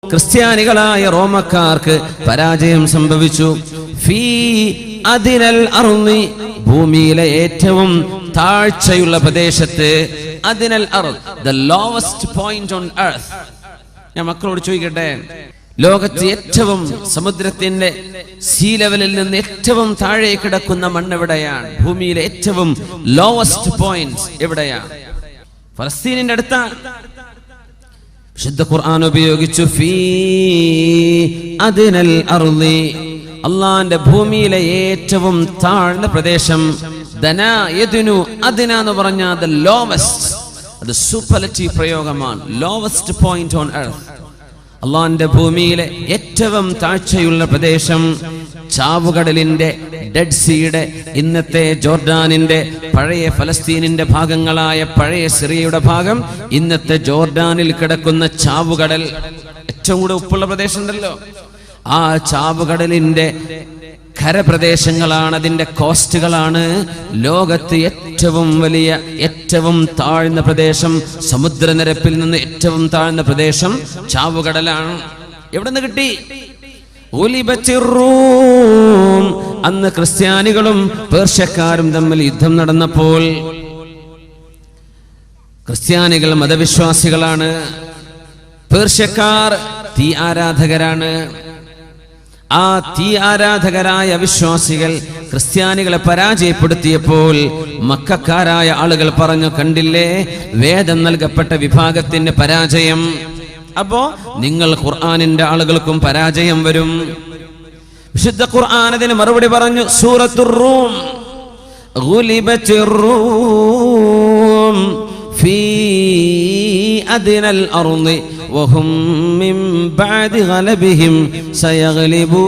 ക്രിസ്ത്യാനികളായ റോമക്കാർക്ക് പരാജയം സംഭവിച്ചു. ഫീ അദിനൽ അർളി, ഭൂമിയിലെ ഏറ്റവും താഴ്ചയുള്ള പ്രദേശത്ത്. അദിനൽ അർള്, the lowest point on earth. ഞാൻ മക്കളോട് ചോദിക്കട്ടെ, ലോകത്ത് ഏറ്റവും സമുദ്രത്തിന്റെ സീ ലെവലിൽ നിന്ന് ഏറ്റവും താഴെ കിടക്കുന്ന മണ്ണ് എവിടെയാണ്? ഭൂമിയിലെ ഏറ്റവും ലോവസ്റ്റ് പോയിന്റ് എവിടെയാണ്? ഫലസ്തീനിന്റെ അടുത്താണ്. വിശുദ്ധ ഖുർആൻ ഉപയോഗിച്ചു ഫീ അദ്നൽ അർളി, അല്ലാഹുവിന്റെ ഭൂമിയിലെ ഏറ്റവും താഴ്ന്ന പ്രദേശം. ദനാ യദ്നു, അദ്ന എന്ന് പറഞ്ഞാൽ the lowest, അത് സൂപ്പർലേറ്റീവ് പ്രയോഗമാണ്. Lowest point on earth. അള്ളാന്റെ ഭൂമിയിലെ ഏറ്റവും താഴ്ചയുള്ള പ്രദേശം ചാവുകടലിന്റെ, ഡെഡ് സീയുടെ, ഇന്നത്തെ ജോർഡാനിന്റെ, പഴയ ഫലസ്തീനിന്റെ ഭാഗങ്ങളായ പഴയ സിറിയയുടെ ഭാഗം, ഇന്നത്തെ ജോർഡാനിൽ കിടക്കുന്ന ചാവുകടൽ, ഏറ്റവും കൂടെ ഉപ്പുള്ള പ്രദേശം ഉണ്ടല്ലോ, ആ ചാവുകടലിന്റെ കരപ്രദേശങ്ങളാണ്, അതിന്റെ കോസ്റ്റുകളാണ് ലോകത്ത് ഏറ്റവും വലിയ, ഏറ്റവും താഴ്ന്ന പ്രദേശം. സമുദ്രനിരപ്പിൽ നിന്ന് ഏറ്റവും താഴ്ന്ന പ്രദേശം ചാവുകടലാണ്. എവിടെ നിന്ന് കിട്ടി? റൂം. അന്ന് ക്രിസ്ത്യാനികളും പേർഷ്യക്കാരും തമ്മിൽ യുദ്ധം നടന്നപ്പോൾ, ക്രിസ്ത്യാനികൾ മതവിശ്വാസികളാണ്, പേർഷ്യക്കാർ തീ ആരാധകരാണ്. ആ തീ ആരാധകരായ വിശ്വാസികൾ ക്രിസ്ത്യാനികളെ പരാജയപ്പെടുത്തിയപ്പോൾ മക്കക്കാരായ ആളുകൾ പറഞ്ഞു, കണ്ടില്ലേ വേദം നൽകപ്പെട്ട വിഭാഗത്തിന്റെ പരാജയം. അപ്പോ നിങ്ങൾ ഖുർആനിന്റെ ആളുകൾക്കും പരാജയം വരും. വിശുദ്ധ ഖുർആൻ അതിന് മറുപടി പറഞ്ഞു. സൂറത്തുർ റൂം, ഗുലിബത്തിർ റൂം ഫീ അദ്നൽ അർളി വഹും മിൻ ബഅദി ഗലബിഹിം സയഗ്ലിബൂൻ.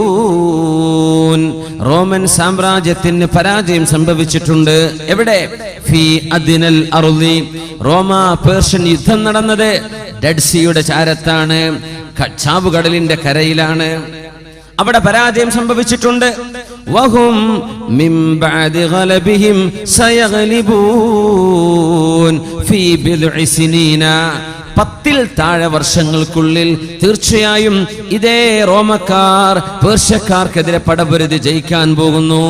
റോമൻ സാമ്രാജ്യത്തിന് പരാജയം സംഭവിച്ചിട്ടുണ്ട്. എവിടെ? ഫീ അദ്നൽ അർളി. റോമ പേർഷ്യൻ യുദ്ധം നടന്നത് ഡെഡ് സീയുടെ ചാരത്താണ്, ചാവുകടലിന്റെ കരയിലാണ്. അവിടെ പരാജയം സംഭവിച്ചിട്ടുണ്ട്. വഹും മിൻ ബഅദി ഗലബിഹിം സയഗ്ലിബൂൻ ഫീ ബിദ്ഇ സിനീന. 10 താഴെ വർഷങ്ങൾക്കുള്ളിൽ തീർച്ചയായും ഇതേ റോമക്കാർ പേർഷ്യക്കാർക്കെതിരെ പടപൊരുതി ജയിക്കാൻ പോകുന്നു.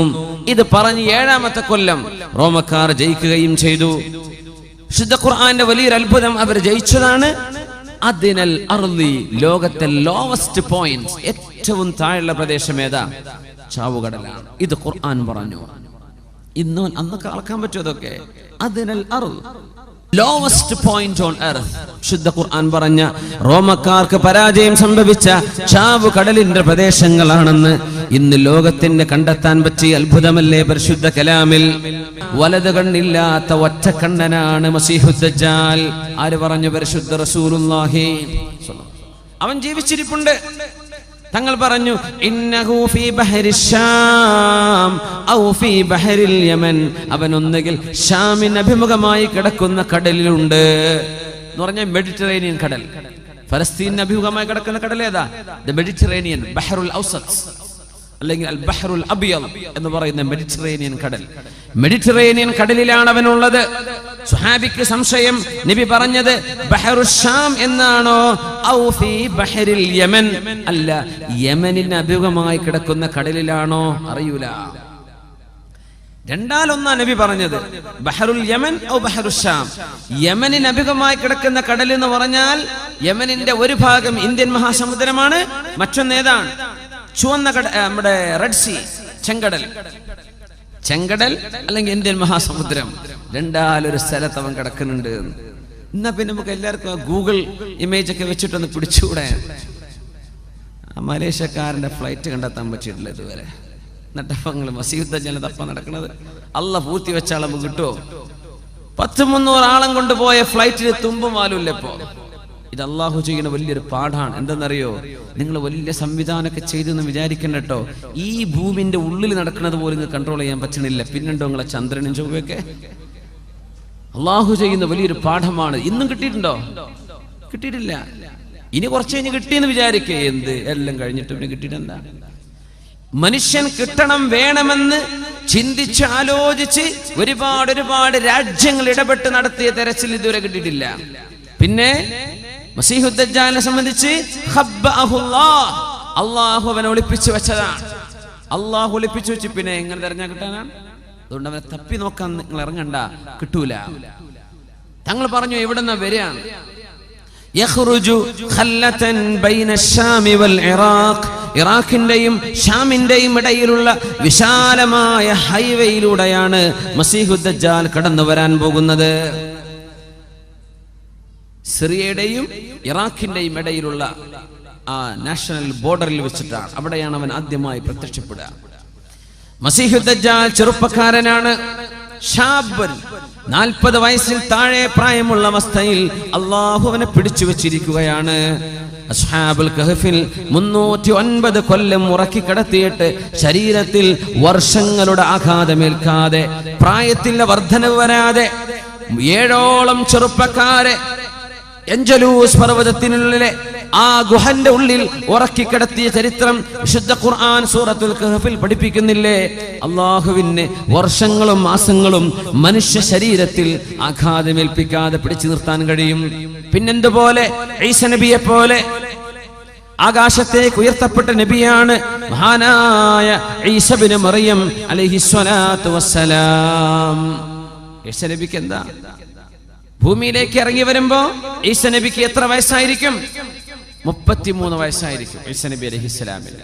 ഇത് പറഞ്ഞ് 7ാമത്തെ കൊല്ലം റോമക്കാർ ജയിക്കുകയും ചെയ്തു. വിശുദ്ധ ഖുർആന്റെ വലിയൊരു അത്ഭുതം, അവർ ജയിച്ചതാണ്. അദ്നൽ അർളി, ലോകത്തെ ലോവസ്റ്റ് പോയിന്റ്, ഏറ്റവും താഴെയുള്ള പ്രദേശം ഏതാ? ചാവുകടലാണ്. ഇത് ഖുർആൻ പറഞ്ഞു. ഇന്ന് അന്നൊക്കെ അളക്കാൻ പറ്റും അതൊക്കെ. അദ്നൽ അർള്, ലോവസ്റ്റ് പോയിന്റ് ഓൺ എർത്ത്. ശുദ്ധ ഖുർആൻ പറഞ്ഞ റോമക്കാർക്ക് പരാജയം സംഭവിച്ച ചാവുകടലിന്റെ പ്രദേശങ്ങളാണെന്ന് ഇന്ന് ലോകത്തിന് കണ്ടെത്താൻ പറ്റിയ അത്ഭുതമല്ലേ പരിശുദ്ധ കലാമിൽ? വലത് കണ്ണില്ലാത്ത ഒറ്റക്കണ്ണനാണ് മസീഹുദ് ദജ്ജാൽ. ആര് പറഞ്ഞു? പരിശുദ്ധ റസൂലുള്ളാഹി. അവൻ ജീവിച്ചിരിപ്പുണ്ട്. തങ്ങൾ പറഞ്ഞു, ഇന്നഹു ഫീ ബഹരിശ് ശാം ഔ ഫീ ബഹരിൽ യമൻ. അവൻ ഒന്നുകിൽ ഷാമിന് അഭിമുഖമായി കിടക്കുന്ന കടലിലുണ്ട് എന്ന് പറഞ്ഞാൽ മെഡിറ്ററേനിയൻ കടൽ. ഫലസ്തീനിന് അഭിമുഖമായി കിടക്കുന്ന കടൽ ഏതാ? ദ മെഡിറ്ററേനിയൻ, ബഹറുൽ ഔസത്ത്, അല്ലെങ്കിൽ അൽ ബഹറുൽ അബിയൽ എന്ന് പറയുന്ന മെഡിറ്ററേനിയൻ കടൽ. മെഡിറ്ററേനിയൻ കടലിലാണ് അവനുള്ളത്. സുഹാബിക്ക് സംശയം, നബി പറഞ്ഞത് ബഹറുൽ ഷാം എന്നാണോ ഔ ഫീ ബഹരിൽ യമൻ, അല്ല യമനിന് അഭിമുഖമായി കിടക്കുന്ന കടലിലാണോ? അറിയൂല. രണ്ടാലൊന്നാ നബി പറഞ്ഞത്, ബഹറുൽ യമൻ ഔ ബഹറുൽ ഷാം. യമനിന് അഭിമുഖമായി കിടക്കുന്ന കടൽ എന്ന് പറഞ്ഞാൽ യമനിന്റെ ഒരു ഭാഗം ഇന്ത്യൻ മഹാസമുദ്രമാണ്, മറ്റൊന്ന് ഏതാണ്? ചുവന്ന നമ്മുടെ റെഡ് സീ, ചെങ്കടൽ. ചെങ്കടൽ അല്ലെങ്കിൽ ഇന്ത്യൻ മഹാസമുദ്രം, രണ്ടാലൊരു സ്ഥലത്ത് അവൻ കിടക്കുന്നുണ്ട്. എന്നാ പിന്നെ നമുക്ക് എല്ലാവർക്കും ഗൂഗിൾ ഇമേജ് ഒക്കെ വെച്ചിട്ടൊന്ന് പിടിച്ചുകൂടെ? മലേഷ്യക്കാരന്റെ ഫ്ലൈറ്റ് കണ്ടെത്താൻ പറ്റിയിട്ടില്ല ഇതുവരെ. എന്നിട്ടങ്ങൾ മസീഹുദ് ദജ്ജാൽ തപ്പ നടക്കുന്നത്. അള്ള പൂർത്തി വെച്ചാൽ നമുക്ക് കിട്ടുമോ? 100-300 ആളം കൊണ്ടുപോയ ഫ്ലൈറ്റിന് തുമ്പും വാലുമില്ല ഇപ്പോ. ഇത് അള്ളാഹു ചെയ്യുന്ന വലിയൊരു പാഠാണ്. എന്തെന്നറിയോ? നിങ്ങൾ വലിയ സംവിധാനമൊക്കെ ചെയ്തെന്ന് വിചാരിക്കണ്ട കേട്ടോ. ഈ ഭൂമിന്റെ ഉള്ളിൽ നടക്കുന്നത് പോലും നിങ്ങൾക്ക് കൺട്രോൾ ചെയ്യാൻ പറ്റണില്ല. പിന്നെണ്ടോ നിങ്ങളെ ചന്ദ്രനും ചൊവ്വയൊക്കെ? അള്ളാഹു ചെയ്യുന്ന വലിയൊരു പാഠമാണ്. ഇന്നും കിട്ടിയിട്ടുണ്ടോ? കിട്ടിയിട്ടില്ല. ഇനി കുറച്ച് കഴിഞ്ഞ് കിട്ടിയെന്ന് വിചാരിക്കേ. എന്ത് എല്ലാം കഴിഞ്ഞിട്ട് പിന്നെ കിട്ടിയിട്ടെന്താ? മനുഷ്യൻ കിട്ടണം, വേണമെന്ന് ചിന്തിച്ച് ആലോചിച്ച് ഒരുപാട് രാജ്യങ്ങൾ ഇടപെട്ട് നടത്തിയ തെരച്ചിൽ ഇതുവരെ കിട്ടിയിട്ടില്ല. പിന്നെ മസീഹുദ് ദജ്ജാലിനെ സംബന്ധിച്ച് അള്ളാഹു അവനെ ഒളിപ്പിച്ചു വെച്ചതാണ്. അള്ളാഹു ഒളിപ്പിച്ചു വെച്ച് പിന്നെ എങ്ങനെ തെരഞ്ഞാൽ കിട്ടാനാണ്? അതുകൊണ്ട് അവനെ തപ്പി നോക്കാൻ നിങ്ങൾ ഇറങ്ങണ്ട, കിട്ടൂല. തങ്ങൾ പറഞ്ഞു എവിടെന്നാ വരികയാണ്? ഇറാഖിന്റെയും ഷാമിന്റെയും ഇടയിലുള്ള വിശാലമായ ഹൈവേയിലൂടെയാണ് മസീഹുദ് ദജ്ജാൽ കടന്നു വരാൻ പോകുന്നത്. സിറിയയുടെയും ഇറാഖിന്റെയും ഇടയിലുള്ള ആ നാഷണൽ ബോർഡറിൽ വെച്ചിട്ടാണ്, അവിടെയാണ് അവൻ ആദ്യമായി പ്രത്യക്ഷപ്പെടുക. മസീഹുദ് ദജ്ജാൽ ചെറുപ്പക്കാരനാണ്, ഷാബൻ, 40 വയസ്സിൽ താഴെ പ്രായമുള്ള അവസ്ഥയിൽ അള്ളാഹു അവനെ പിടിച്ചു വെച്ചിരിക്കുകയാണ്. അസ്ഹാബുൽ കഹ്ഫിൽ 309 കൊല്ലം ഉറക്കി കിടത്തിയിട്ട് ശരീരത്തിൽ വർഷങ്ങളുടെ ആഘാതമേൽക്കാതെ, പ്രായത്തിന്റെ വർധനവ് വരാതെ 7ഓളം ചെറുപ്പക്കാരെ എൻജലൂസ് പർവ്വതത്തിനുള്ളിലെ ആ ഗുഹന്റെ ഉള്ളിൽ ഉറക്കി കിടത്തിയ ചരിത്രം വിശുദ്ധ ഖുർആൻ സൂറത്തുൽ കഹ്ഫിൽ പഠിപ്പിക്കുന്നില്ലേ? അള്ളാഹുവിന് വർഷങ്ങളും മാസങ്ങളും മനുഷ്യ ശരീരത്തിൽ ആഘാതമേൽപ്പിക്കാതെ പിടിച്ചു നിർത്താൻ കഴിയും. പിന്നെന്തുപോലെ ഈസ നബിയെ പോലെ ആകാശത്തേക്ക് ഉയർത്തപ്പെട്ട നബിയാണ് മഹാനായ ഈസ ഇബ്നു മറിയം അലൈഹിസ്സലാത്തു വസ്സലാം. ഈസ നബിക്ക് എന്താ, ഭൂമിയിലേക്ക് ഇറങ്ങി വരുമ്പോ ഈസ നബിക്ക് എത്ര വയസ്സായിരിക്കും? 33 വയസ്സായിരിക്കും ഈസ നബി അലൈഹിസ്സലാമിന്.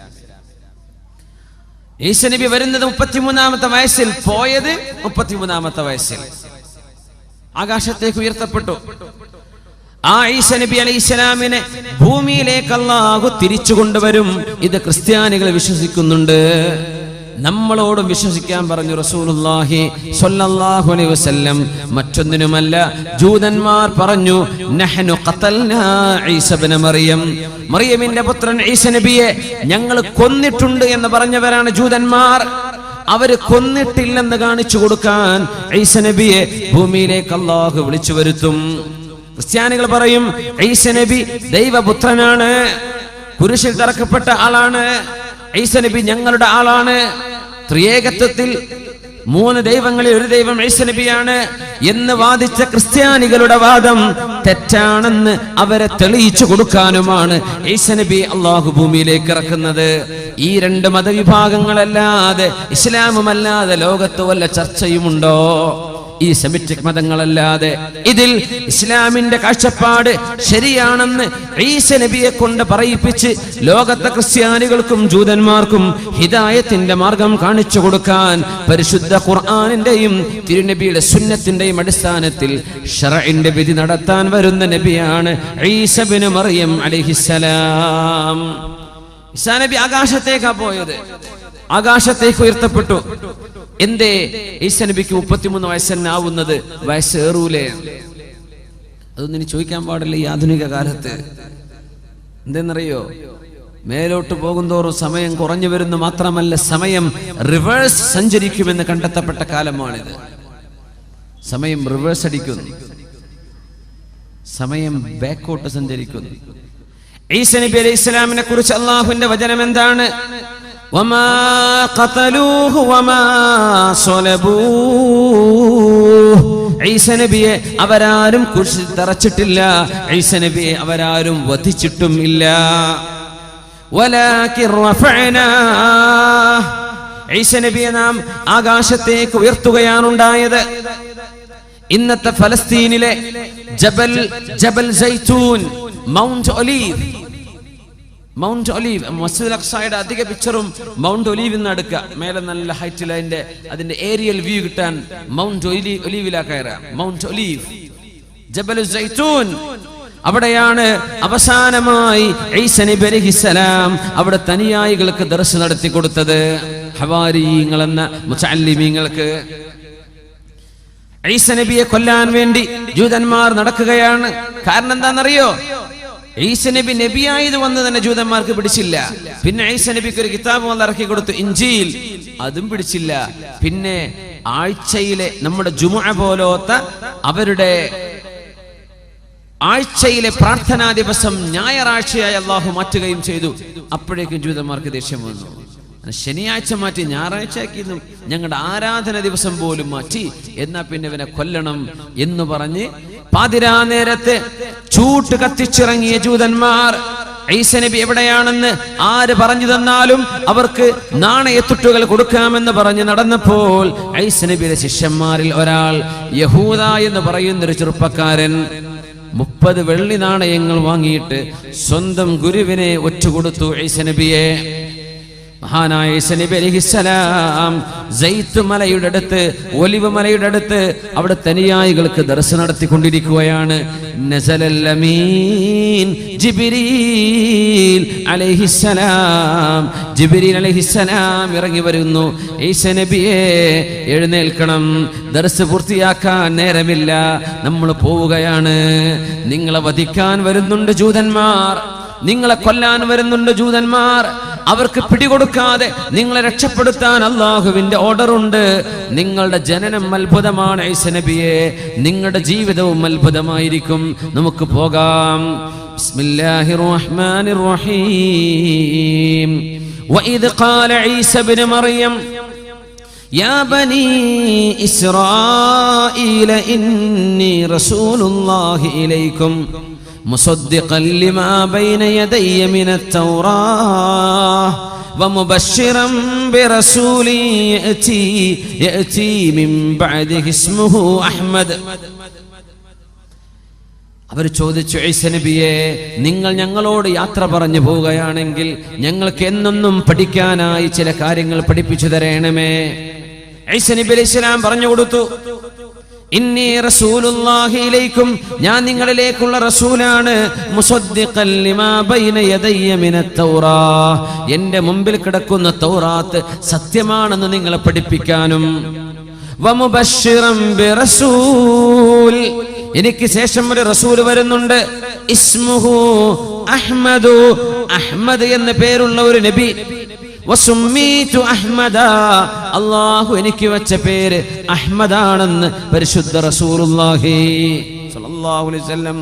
ഈസ നബി വരുന്നത് 33ാമത്തെ വയസ്സിൽ, പോയത് 33ാമത്തെ വയസ്സിൽ. ആകാശത്തേക്ക് ഉയർത്തപ്പെട്ടു. ആ ഈസ നബി അലൈഹിസ്സലാമിനെ ഭൂമിയിലേക്ക് അല്ലാഹു തിരിച്ചു കൊണ്ടുവരും. ഇത് ക്രിസ്ത്യാനികൾ വിശ്വസിക്കുന്നുണ്ട്. നമ്മളോടും വിശ്വസിക്കാൻ പറഞ്ഞു റസൂലുള്ളാഹി സ്വല്ലല്ലാഹു അലൈഹി വസല്ലം. മറ്റൊന്നിനുമല്ല, ജൂതന്മാർ പറഞ്ഞു നഹ്നു ഖതൽനാ ഈസ ഇബ്നു മറിയം, മറിയമിന്റെ പുത്രൻ ഈസ നബിയെ ഞങ്ങൾ കൊന്നിട്ടുണ്ട് എന്ന് പറഞ്ഞവരാണ് ജൂതന്മാർ. അവര് കൊന്നിട്ടില്ലെന്ന് കാണിച്ചു കൊടുക്കാൻ ഈസ നബിയെ ഭൂമിയിലേക്ക് അല്ലാഹു വിളിച്ചു വരുത്തും. ക്രിസ്ത്യാനികൾ പറയും ഈസ നബി ദൈവപുത്രനാണ്, കുരിശിൽ തറക്കപ്പെട്ട ആളാണ്, ഈസ നബി ഞങ്ങളുടെ ആളാണ്. ത്രിയേകത്വത്തിൽ 3 ദൈവങ്ങളിൽ ഒരു ദൈവം ഈസ നബിയാണ് എന്ന് വാദിച്ച ക്രിസ്ത്യാനികളുടെ വാദം തെറ്റാണെന്ന് അവരെ തെളിയിച്ചു കൊടുക്കാനുമാണ് ഈസ നബി അള്ളാഹു ഭൂമിയിലേക്ക് ഇറക്കുന്നത്. ഈ 2 മതവിഭാഗങ്ങളല്ലാതെ, ഇസ്ലാമുമല്ലാതെ ലോകത്ത് വല്ല ചർച്ചയുമുണ്ടോ? ഈ സെമിറ്റിക് മതങ്ങളല്ലാതെ. ഇതിൽ ഇസ്ലാമിന്റെ കാഴ്ചപ്പാട് ശരിയാണെന്ന് ഈസ നബിയെ കൊണ്ട് പറയിപ്പിച്ച് ലോകത്തെ ക്രിസ്ത്യാനികൾക്കും ജൂതന്മാർക്കും ഹിദായത്തിന്റെ മാർഗം കാണിച്ചു കൊടുക്കാൻ പരിശുദ്ധ ഖുർആനിന്റെയും തിരുനബിയുടെ സുന്നത്തിന്റെയും അടിസ്ഥാനത്തിൽ ശറഇന്റെ വിധി നടത്താൻ വരുന്ന നബിയാണ് ഈസ ഇബ്നു മറിയം അലൈഹിസ്സലാം. ഈസാ നബി ആകാശത്തേക്കാ പോയത്, ആകാശത്തേക്ക് ഉയർത്തപ്പെട്ടു. എന്തേ ഈസ നബിക്ക് 33 വയസ്സെന്നാവുന്നത്? വയസ്സേറൂലേ? അതൊന്നും ഇനി ചോദിക്കാൻ പാടില്ല ഈ ആധുനിക കാലത്ത്. എന്തെന്നറിയോ? മേലോട്ട് പോകുന്തോറും സമയം കുറഞ്ഞു വരുന്നു. മാത്രമല്ല, സമയം റിവേഴ്സ് സഞ്ചരിക്കുമെന്ന് കണ്ടെത്തപ്പെട്ട കാലമാണിത്. സമയം റിവേഴ്സ് അടിക്കുന്നു, സമയം ബാക്കോട്ട് സഞ്ചരിക്കുന്നു. ഈസ നബി അലൈഹി ഇസ്ലാമിനെ കുറിച്ച് അള്ളാഹുവിന്റെ വചനം എന്താണ്? വമാ ഖതലൂഹു വമാ സ്വലബൂഹു. ഈസ നബിയെ അവരാരും കുരിശിൽ തറച്ചിട്ടില്ല, ഈസ നബിയെ അവരാരും വധിച്ചിട്ടും ഇല്ല. വലാകിൻ റഫഅനാ, ഈസ നബിയെ നാം ആകാശത്തേക്ക് ഉയർത്തുകയാണ് ഉണ്ടായത്. ഇന്നത്തെ ഫലസ്തീനിലെ ജബൽ സൈത്തൂൻ, മൗണ്ട് ഒലീവ്, മസ്ജിദുൽ അഖ്സയുടെ അധിക പിക്ചറും മൗണ്ട് ഒലീവിൽ നിന്ന് എടുക്കുക. മേലെ നല്ല ഹൈറ്റിൽ അതിന്റെ ഏരിയൽ വ്യൂ കിട്ടാൻ മൗണ്ട് ഒലീവിലാ കയറുക. മൗണ്ട് ഒലീവ്, ജബൽ സൈത്തൂൻ, അവിടെയാണ് അവസാനമായി ഈസ നബി അലൈഹിസ്സലാം അവിടെ തനിയായികൾക്ക് ദർസ് നടത്തി കൊടുത്തത്. ഹവാരിയീങ്ങൾ എന്ന മുതഅല്ലിമീങ്ങൾക്ക്. ഈസ നബിയെ കൊല്ലാൻ വേണ്ടി ജൂതന്മാർ നടക്കുകയാണ്. കാരണം എന്താണെന്നറിയോ? ഈസ നബി നബിയായത് വന്ന് തന്നെ ജൂതന്മാർക്ക് പിടിച്ചില്ല. പിന്നെ ഈസ നബിക്ക് ഒരു കിതാബ് വന്ന് ഇറക്കി കൊടുത്തു, ഇഞ്ചീൽ, അതും പിടിച്ചില്ല. പിന്നെ ആഴ്ചയിലെ നമ്മുടെ ജുമുഅ പോലത്തെ അവരുടെ ആഴ്ചയിലെ പ്രാർത്ഥനാ ദിവസം ഞായറാഴ്ചയായി അള്ളാഹു മാറ്റുകയും ചെയ്തു. അപ്പോഴേക്കും ജൂതന്മാർക്ക് ദേഷ്യം വന്നു. ശനിയാഴ്ച മാറ്റി ഞായറാഴ്ചയാക്കിയിരുന്നു, ഞങ്ങളുടെ ആരാധന ദിവസം പോലും മാറ്റി, എന്നാ പിന്നെ ഇവനെ കൊല്ലണം എന്ന് പറഞ്ഞ് പാതിരാ നേരത്ത് ചൂട്ട് കത്തിച്ചിറങ്ങിയ ജൂതന്മാർ ഈസ നബി എവിടെയാണെന്ന് ആര് പറഞ്ഞു തന്നാലും അവർക്ക് നാണയത്തുട്ടുകൾ കൊടുക്കാമെന്ന് പറഞ്ഞ് നടന്നപ്പോൾ ഈസ നബിയുടെ ശിഷ്യന്മാരിൽ ഒരാൾ യഹൂദ എന്ന് പറയുന്നൊരു ചെറുപ്പക്കാരൻ 30 വെള്ളി നാണയങ്ങൾ വാങ്ങിയിട്ട് സ്വന്തം ഗുരുവിനെ ഒറ്റുകൊടുത്തു ഈസ നബിയെ. മഹാനായ ഈസ നബി അലൈഹിസ്സലാം സൈത്ത് മലയുടെ അടുത്ത്, ഒലിവ് മലയുടെ അടുത്ത് അവിടെ അനുയായികൾക്ക് ദർശനം നടത്തിക്കൊണ്ടിരിക്കുകയാണ്. നസലൽ അമീൻ ജിബ്രീൽ അലൈഹിസ്സലാം, ജിബ്രീൽ അലൈഹിസ്സലാം ഇറങ്ങി വരുന്നു. ഈസ നബിയെ എഴുന്നേൽക്കണം, ദർസ് പൂർത്തിയാക്കാൻ നേരമില്ല, നമ്മൾ പോവുകയാണ്. നിങ്ങളെ വധിക്കാൻ വരുന്നുണ്ട് ജൂതന്മാർ, നിങ്ങളെ കൊല്ലാൻ വരുന്നുണ്ട് ജൂതന്മാർ. അവർക്ക് പിടികൊടുക്കാതെ നിങ്ങളെ രക്ഷപ്പെടുത്താൻ അള്ളാഹുവിന്റെ ഓർഡർ ഉണ്ട്. നിങ്ങളുടെ ജനനം അത്ഭുതമാണ് ഈസ നബിയെ, നിങ്ങളുടെ ജീവിതവും അത്ഭുതമായിരിക്കും. നമുക്ക് പോകാം. ബിസ്മില്ലാഹിർ റഹ്മാനിർ റഹീം. വഇദ് ഖാല ഈസ ഇബ്നു മറിയം യാ ബനീ ഇസ്രായീല ഇന്നി റസൂലുള്ളാഹി ഇലൈക്കും മുസദ്ദിഖൻ ലിമാ ബൈന യദയ്യ മിനത്ത്-തൗറാത്ത് വമുബശ്ശിറൻ ബിറസൂലി യഅതി മിൻ ബഅദിഹി ഇസ്മുഹു അഹ്മദ്. അവർ ചോദിച്ചു, ഈസ നബിയെ, നിങ്ങൾ ഞങ്ങളോട് യാത്ര പറഞ്ഞു പോവുകയാണെങ്കിൽ ഞങ്ങൾക്ക് എന്നെന്നും പഠിക്കാനായി ചില കാര്യങ്ങൾ പഠിപ്പിച്ചു തരണമേ. ഈസ നബി അലൈഹിസ്സലാം പറഞ്ഞു കൊടുത്തു, ഇന്നി റസൂലുള്ളാഹി ഇലൈക്കും, ഞാൻ നിങ്ങളിലേക്കുള്ള റസൂലാണ്. മുസദ്ദിഖൻ ലിമാ ബൈന യദയ്യ മിനത്ത്-തൗറാത്ത്, എൻ്റെ മുമ്പിൽ കിടക്കുന്ന തൗറാത്ത് സത്യമാണെന്ന് നിങ്ങളെ പഠിപ്പിക്കാനും. വമുബശ്ശിറൻ ബിറസൂൽ, എനിക്ക് ശേഷം ഒരു റസൂൽ വരുന്നുണ്ട്. ഇസ്മുഹു അഹ്മദു, അഹ്മദ് എന്ന പേരുള്ള ഒരു നബി. വസുമ്മീതു അഹ്മദ, അല്ലാഹു എനിക്ക് വെച്ച പേര് അഹ്മദാണെന്ന് പരിശുദ്ധ റസൂലുള്ളാഹി സ്വല്ലല്ലാഹു അലൈഹി വസല്ലം.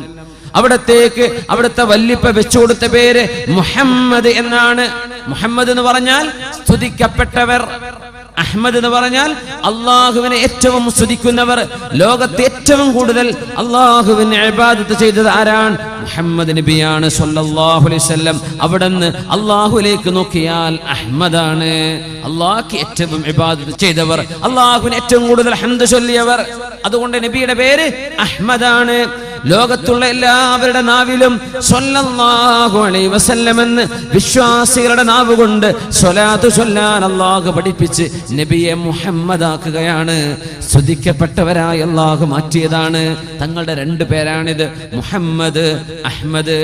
അവിടുത്തെ വല്ലിപ്പ വെച്ചു കൊടുത്ത പേര് മുഹമ്മദ് എന്നാണ്. മുഹമ്മദ് എന്ന് പറഞ്ഞാൽ സ്തുതിക്കപ്പെട്ടവർ, അഹ്മദ് എന്ന് പറഞ്ഞാൽ അള്ളാഹുവിനെ ഏറ്റവും സ്തുതിക്കുന്നവർ. ലോകത്ത് ഏറ്റവും കൂടുതൽ അള്ളാഹുവിനെ ഇബാദത്ത് ചെയ്തത് ആരാണ്? മുഹമ്മദ് നബിയാണ് സ്വല്ലല്ലാഹു അലൈഹി വസല്ലം. അവിടുന്ന് അള്ളാഹുലേക്ക് നോക്കിയാൽ അഹ്മദാണ്. അള്ളാഹ്ക്ക് ഏറ്റവും ഇബാദത്ത് ചെയ്തവർ, അള്ളാഹുവിന് ഏറ്റവും കൂടുതൽ ഹംദ് ചൊല്ലിയവർ. അതുകൊണ്ട് നബിയുടെ പേര് അഹ്മദാണ്. ലോകത്തുള്ള എല്ലാവരുടെ നാവിലും സ്വല്ലല്ലാഹു അലൈഹി വസല്ലം എന്ന് വിശ്വാസികളുടെ നാവ് കൊണ്ട് സ്വലാത്ത് ചൊല്ലാൻ അല്ലാഹു പഠിപ്പിച്ച് നബിയെ മുഹമ്മദാക്കുകയാണ്. സ്തുതിക്കപ്പെട്ടവരായി അല്ലാഹു മാറ്റിയതാണ്. തങ്ങളുടെ 2 പേരാണിത്, മുഹമ്മദ്, അഹ്മദ്.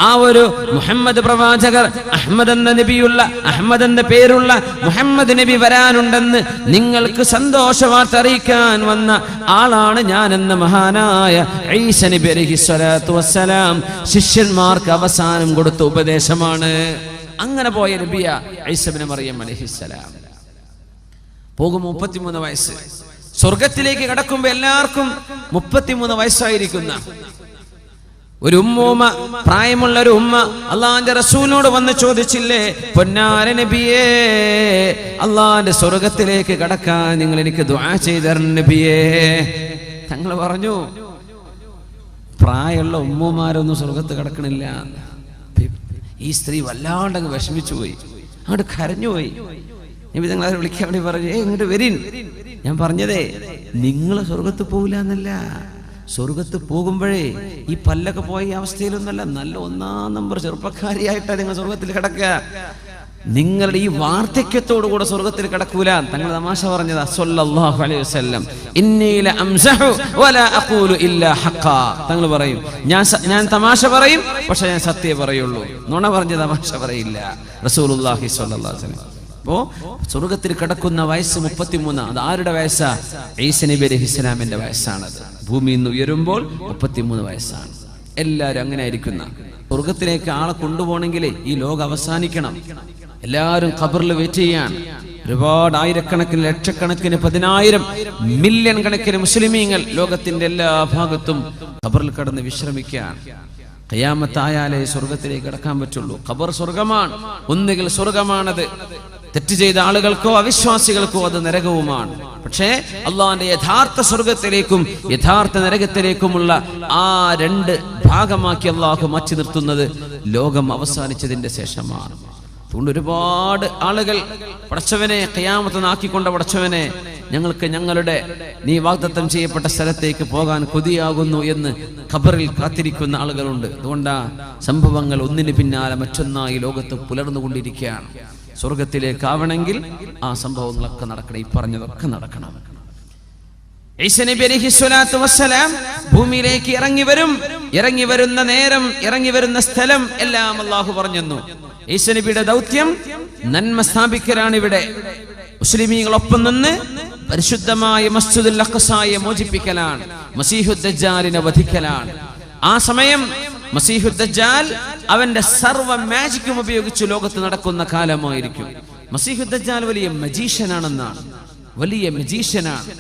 ആ ഒരു മുഹമ്മദ് പ്രവാചകർ, അഹ്മദ് എന്ന നബിയുള്ള, അഹ്മദ് എന്ന പേരുള്ള മുഹമ്മദ് നബി വരാനുണ്ടെന്ന് നിങ്ങൾക്ക് സന്തോഷവാർത്ത അറിയിക്കാൻ വന്ന ആളാണ് ഞാൻ എന്ന മഹാനായ ഈസ നബി അലൈഹിസ്സലാത്തു വസ്സലാം ശിഷ്യന്മാർക്ക് അവസാനം കൊടുത്ത ഉപദേശമാണ്. അങ്ങനെ പോയ നബിയ ഈസ ഇബ്നു മറിയം അലൈഹിസ്സലാം. പോകും 33 വയസ്സ്. സ്വർഗത്തിലേക്ക് കടക്കുമ്പോൾ എല്ലാവർക്കും 33 വയസ്സായിരിക്കുന്ന ഒരു ഉമ്മൂമ്മ, പ്രായമുള്ള ഒരു ഉമ്മ അള്ളാന്റെ റസൂലിനോട് വന്ന് ചോദിച്ചില്ലേ, പൊന്നാര നബിയേ, അള്ളാന്റെ സ്വർഗത്തിലേക്ക് കടക്കാൻ നിങ്ങൾ എനിക്ക് ദുആ ചെയ്തരണം നബിയേ. തങ്ങൾ പറഞ്ഞു, പ്രായമുള്ള ഉമ്മമാരൊന്നും സ്വർഗത്ത് കിടക്കണില്ല. ഈ സ്ത്രീ വല്ലാണ്ടങ്ങ് വിഷമിച്ചു പോയി, അങ്ങോട്ട് കരഞ്ഞുപോയി. നബി തങ്ങൾ അവരെ വിളിക്കാൻ വേണ്ടി പറഞ്ഞു, ഇങ്ങോട്ട് വരീൻ. ഞാൻ പറഞ്ഞതേ നിങ്ങൾ സ്വർഗത്ത് പോകില്ല എന്നല്ല, സ്വർഗത്ത് പോകുമ്പോഴേ ഈ പല്ലൊക്കെ പോയ ഈ അവസ്ഥയിലൊന്നല്ല, നല്ല 1-ാം നമ്പർ ചെറുപ്പക്കാരിയായിട്ടാണ് നിങ്ങൾ സ്വർഗത്തിൽ കിടക്കുക. നിങ്ങളുടെ ഈ വാർദ്ധക്യത്തോടു കൂടെ സ്വർഗത്തിൽ കിടക്കൂല. തങ്ങൾ തമാശ പറഞ്ഞതാ സ്വല്ലല്ലാഹു അലൈഹി വസല്ലം. ഇന്നി ലഅംസഹു വലാ അഖൂലു ഇല്ലാ ഹഖ്ഖാ. തങ്ങൾ പറയും, ഞാൻ തമാശ പറയും, പക്ഷെ ഞാൻ സത്യം പറയുള്ളൂ, നുണ പറഞ്ഞ തമാശ പറയില്ല. റസൂലുള്ളാഹി സ്വല്ലല്ലാഹു അലൈഹി വസല്ലം. അപ്പോ സ്വർഗത്തിൽ കിടക്കുന്ന വയസ്സ് 33. അത് ആരുടെ വയസ്സാ? ഈസ നബി അലൈഹിസ്സലാമിന്റെ വയസ്സാണത്. ഭൂമിയിൽ നിന്ന് ഉയരുമ്പോൾ 33 വയസ്സാണ്. എല്ലാവരും അങ്ങനെ ആയിരിക്കുന്ന. സ്വർഗത്തിലേക്ക് ആളെ കൊണ്ടുപോകണമെങ്കിലേ ഈ ലോകം അവസാനിക്കണം. എല്ലാവരും ഖബറിൽ വെയിറ്റ് ചെയ്യാൻ. ഒരുപാട് ആയിരക്കണക്കിന്, ലക്ഷക്കണക്കിന്, 10,000 മില്യൺ കണക്കിന് മുസ്ലിമീങ്ങൾ ലോകത്തിന്റെ എല്ലാ ഭാഗത്തും ഖബറിൽ കിടന്ന് വിശ്രമിക്കാൻ. ഖിയാമത്തായാലേ സ്വർഗത്തിലേക്ക് കടക്കാൻ പറ്റുള്ളൂ. ഖബർ സ്വർഗമാണ്. ഒന്നുകിൽ സ്വർഗമാണത്, തെറ്റ് ചെയ്ത ആളുകൾക്കോ അവിശ്വാസികൾക്കോ അത് നരകവുമാണ്. പക്ഷേ അള്ളാഹിന്റെ യഥാർത്ഥ സ്വർഗത്തിലേക്കും യഥാർത്ഥ നരകത്തിലേക്കുമുള്ള ആ രണ്ട് ഭാഗമാക്കി അള്ളാഹു മാറ്റി നിർത്തുന്നത് ലോകം അവസാനിച്ചതിന്റെ ശേഷമാണ്. അതുകൊണ്ട് ഒരുപാട് ആളുകൾ പടച്ചവനെ ഖിയാമത്ത് നാക്കിക്കൊണ്ട പടച്ചവനെ ഞങ്ങൾക്ക് ഞങ്ങളുടെ നീ വാഗ്ദത്തം ചെയ്യപ്പെട്ട സ്ഥലത്തേക്ക് പോകാൻ കൊതിയാകുന്നു എന്ന് ഖബറിൽ കാത്തിരിക്കുന്ന ആളുകളുണ്ട്. അതുകൊണ്ടാ സംഭവങ്ങൾ ഒന്നിന് പിന്നാലെ മറ്റൊന്നായി ലോകത്ത് പുലർന്നുകൊണ്ടിരിക്കുകയാണ്. സ്വർഗത്തിലേക്കാവണമെങ്കിൽ ആ സംഭവങ്ങളൊക്കെ നടക്കണം, ഈ പറഞ്ഞതൊക്കെ നടക്കണം. ഈസാ നബി അലൈഹിസ്സലാത്തു വസ്സലാം ഭൂമിയിലേക്ക് ഇറങ്ങി വരുന്ന നേരം, ഇറങ്ങി വരുന്ന സ്ഥലം എല്ലാം അല്ലാഹു പറഞ്ഞു. ഈസാ നബിയുടെ ദൗത്യം നന്മ സ്ഥാപിക്കലാണ്. ഇവിടെ മുസ്ലിമീങ്ങളൊപ്പം നിന്ന് പരിശുദ്ധമായ മസ്ജിദുൽ അഖ്സയെ മോചിപ്പിക്കലാണ്, മസീഹുദ് ദജ്ജാലിനെ വധിക്കലാണ്. ആ സമയം മസീഹുദ് ദജ്ജാൽ അവന്റെ സർവ്വ മാജിക്കും ഉപയോഗിച്ച് ലോകത്ത് നടക്കുന്ന കാലമായിരിക്കും. മസീഹുദ് ദജ്ജാൽ വലിയ മജീഷ്യനാണെന്നാണ്, വലിയ മജീഷ്യനാണ്.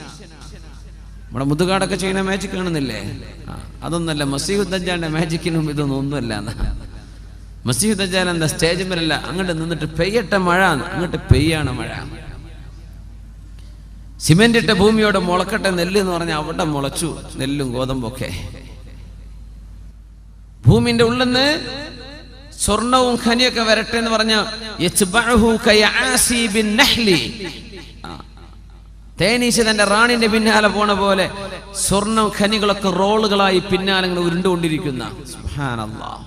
നമ്മുടെ മുതുകാടൊക്കെ ചെയ്യുന്ന മാജിക് കാണുന്നില്ലേ, അതൊന്നല്ല. മസീഹുദ് ദജ്ജാലിന്റെ മാജിക്കിനും ഇതൊന്നും ഒന്നുമല്ല. മസീഹുദ് ദജ്ജാൽ എന്താ സ്റ്റേജ് മേലല്ല, അങ്ങോട്ട് നിന്നിട്ട് പെയ്യട്ടെ മഴ, അങ്ങോട്ട് പെയ്യാണ് മഴ. സിമെന്റ് ഇട്ട ഭൂമിയോട് മുളക്കട്ടെ നെല്ല് എന്ന് പറഞ്ഞാൽ അവിടെ മുളച്ചു നെല്ലും ഗോതമ്പൊക്കെ. ഭൂമിന്റെ ഉള്ളിൽ നിന്ന് സ്വർണവും ഖനിയൊക്കെ വരട്ടെ എന്ന് പറഞ്ഞ തേനീച്ച തന്റെ റാണിന്റെ പിന്നാലെ പോണ പോലെ സ്വർണ്ണ ഖനികളൊക്കെ റോളുകളായി പിന്നാലെ ഇങ്ങനെ ഉരുണ്ടുകൊണ്ടിരിക്കുന്ന സുബ്ഹാനല്ലാഹ്.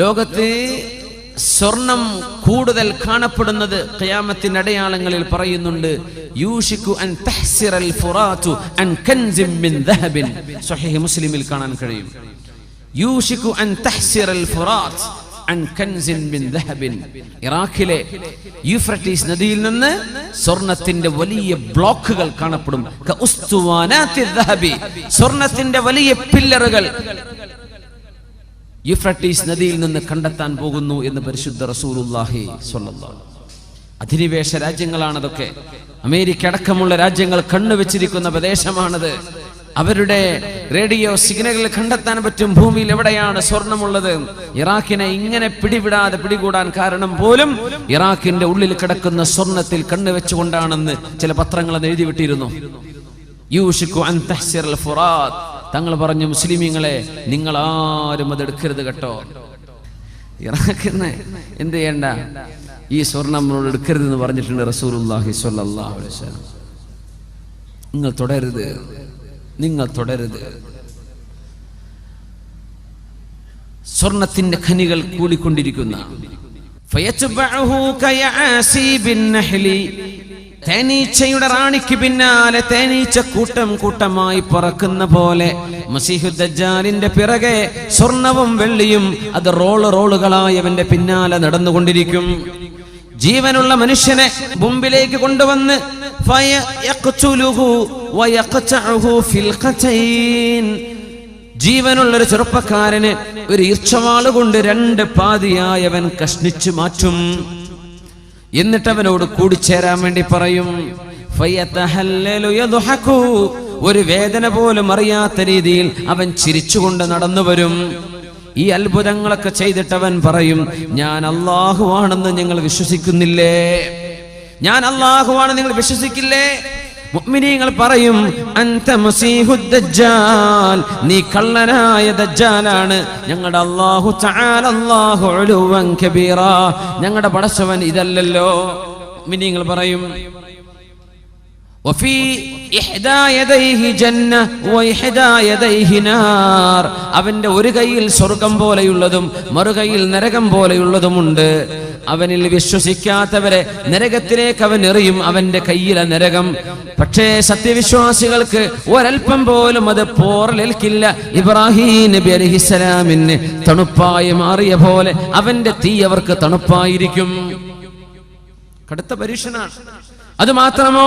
ലോകത്ത് സ്വർണം കൂടുതൽ കാണപ്പെടുന്നത് ഖിയാമത്തിന്റെ അടയാളങ്ങളിൽ പറയുന്നുണ്ട്. യൂഷികു അൻ തഹ്സിറൽ ഫുറാതു അൻ കൻസിൻ മിൻ ദഹബിൻ. സ്വഹീഹ് മുസ്ലിമിൽ കാണാൻ കഴിയും. യൂഷികു അൻ തഹ്സിറൽ ഫുറാത്ത് അൻ കൻസിൻ മിൻ ദഹബിൻ. ഇറാഖിലെ യൂഫ്രട്ടീസ് നദിയിൽ നിന്ന് സ്വർണത്തിന്റെ വലിയ ബ്ലോക്കുകൾ കാണപ്പെടും. കഉസ്തുവാനാത്തി ദഹബി. സ്വർണത്തിന്റെ വലിയ പില്ലറുകൾ യൂഫ്രട്ടീസ് നദിയിൽ നിന്ന് കണ്ടെത്താൻ പോകുന്നു എന്ന് പരിശുദ്ധ റസൂലുള്ളാഹി സ്വല്ലല്ലാഹു. അധിനിവേശ രാജ്യങ്ങളാണ് അതൊക്കെ. അമേരിക്ക അടക്കമുള്ള രാജ്യങ്ങൾ കണ്ണുവെച്ചിരിക്കുന്ന പ്രദേശമാണത്. അവരുടെ റേഡിയോ സിഗ്നലുകൾ കണ്ടെത്താൻ പറ്റും ഭൂമിയിൽ എവിടെയാണ് സ്വർണമുള്ളത്. ഇറാഖിനെ ഇങ്ങനെ പിടികൂടാൻ കാരണം പോലും ഇറാഖിന്റെ ഉള്ളിൽ കിടക്കുന്ന സ്വർണത്തിൽ കണ്ണുവെച്ചുകൊണ്ടാണെന്ന് ചില പത്രങ്ങൾ എഴുതി വിട്ടിരുന്നു. യൂഷികു അൻ തഹ്സിറൽ ഫുറാത്ത്. തങ്ങൾ പറഞ്ഞു, മുസ്ലിമീങ്ങളെ നിങ്ങൾ ആരും അതെടുക്കരുത് കേട്ടോ. ഇറാഖിന്ന് എന്ത് ചെയ്യണ്ട, ഈ സ്വർണം നമ്മളോട് എടുക്കരുത് എന്ന് പറഞ്ഞിട്ടുണ്ട് റസൂലുള്ളാഹി സ്വല്ലല്ലാഹു അലൈഹി വസല്ലം. നിങ്ങൾ തുടരുത്. സ്വർണത്തിന്റെ ഖനികൾ കൂടിക്കൊണ്ടിരിക്കുന്ന തേനീച്ചയുടെ റാണിക്ക് പിന്നാലെ തേനീച്ച കൂട്ടമായി പറക്കുന്ന പോലെ മസീഹുദ് ദജ്ജാലിന്റെ പിറകെ സ്വർണവും വെള്ളിയും അത് റോളുകളായി അവന്റെ പിന്നാലെ നടന്നുകൊണ്ടിരിക്കും. ജീവനുള്ള മനുഷ്യനെ മുമ്പിലേക്ക് കൊണ്ടുവന്ന് ജീവനുള്ളൊരു ചെറുപ്പക്കാരന് ഒരു ഈർച്ചവാള് കൊണ്ട് രണ്ട് പാതിയായി അവൻ കഷ്ണിച്ചു മാറ്റും. എന്നിട്ട് അവനോട് കൂടിച്ചേരാൻ വേണ്ടി പറയും. ഒരു വേദന പോലും അറിയാത്ത രീതിയിൽ അവൻ ചിരിച്ചുകൊണ്ട് നടന്നു വരും. ഈ അത്ഭുതങ്ങളൊക്കെ ചെയ്തിട്ട് അവൻ പറയും, ഞാൻ അല്ലാഹുവാണെന്ന് നിങ്ങൾ വിശ്വസിക്കുന്നില്ലേ? ഞാൻ അല്ലാഹുവാണെന്ന് നിങ്ങൾ വിശ്വസിക്കില്ലേ? മുഅ്മിനീങ്ങൾ പറയും, അൻത മസീഹുദ് ദജ്ജാൽ, നീ കള്ളനായ ദജ്ജാലാണ്. ഞങ്ങളുടെ അല്ലാഹു തആല അല്ലാഹു ഉലുവൻ കബീറ, ഞങ്ങളുടെ പടച്ചവൻ ഇതല്ലല്ലോ. മുഅ്മിനീങ്ങൾ പറയും, വഫീ ഇഹ്ദാ യദൈഹി ജന്ന വഇഹ്ദാ യദൈഹി നാർ. അവന്റെ ഒരു കൈയിൽ സ്വർഗം പോലെയുള്ളതും മറുകൈയിൽ നരകം പോലെയുള്ളതുമുണ്ട്. അവനിൽ വിശ്വസിക്കാത്തവരെ നരകത്തിലേക്ക് അവൻ എറിയും, അവന്റെ കയ്യിലെ നരകം. പക്ഷേ സത്യവിശ്വാസികൾക്ക് ഒരൽപ്പം പോലും അത് പോറലേൽക്കില്ല. ഇബ്രാഹിം നബി അലൈഹിസ്സലാമിന് തണുപ്പായി മാറിയ പോലെ അവന്റെ തീ അവർക്ക് തണുപ്പായിരിക്കും. കടുത്ത പരീക്ഷണാണ്. അത് മാത്രമോ,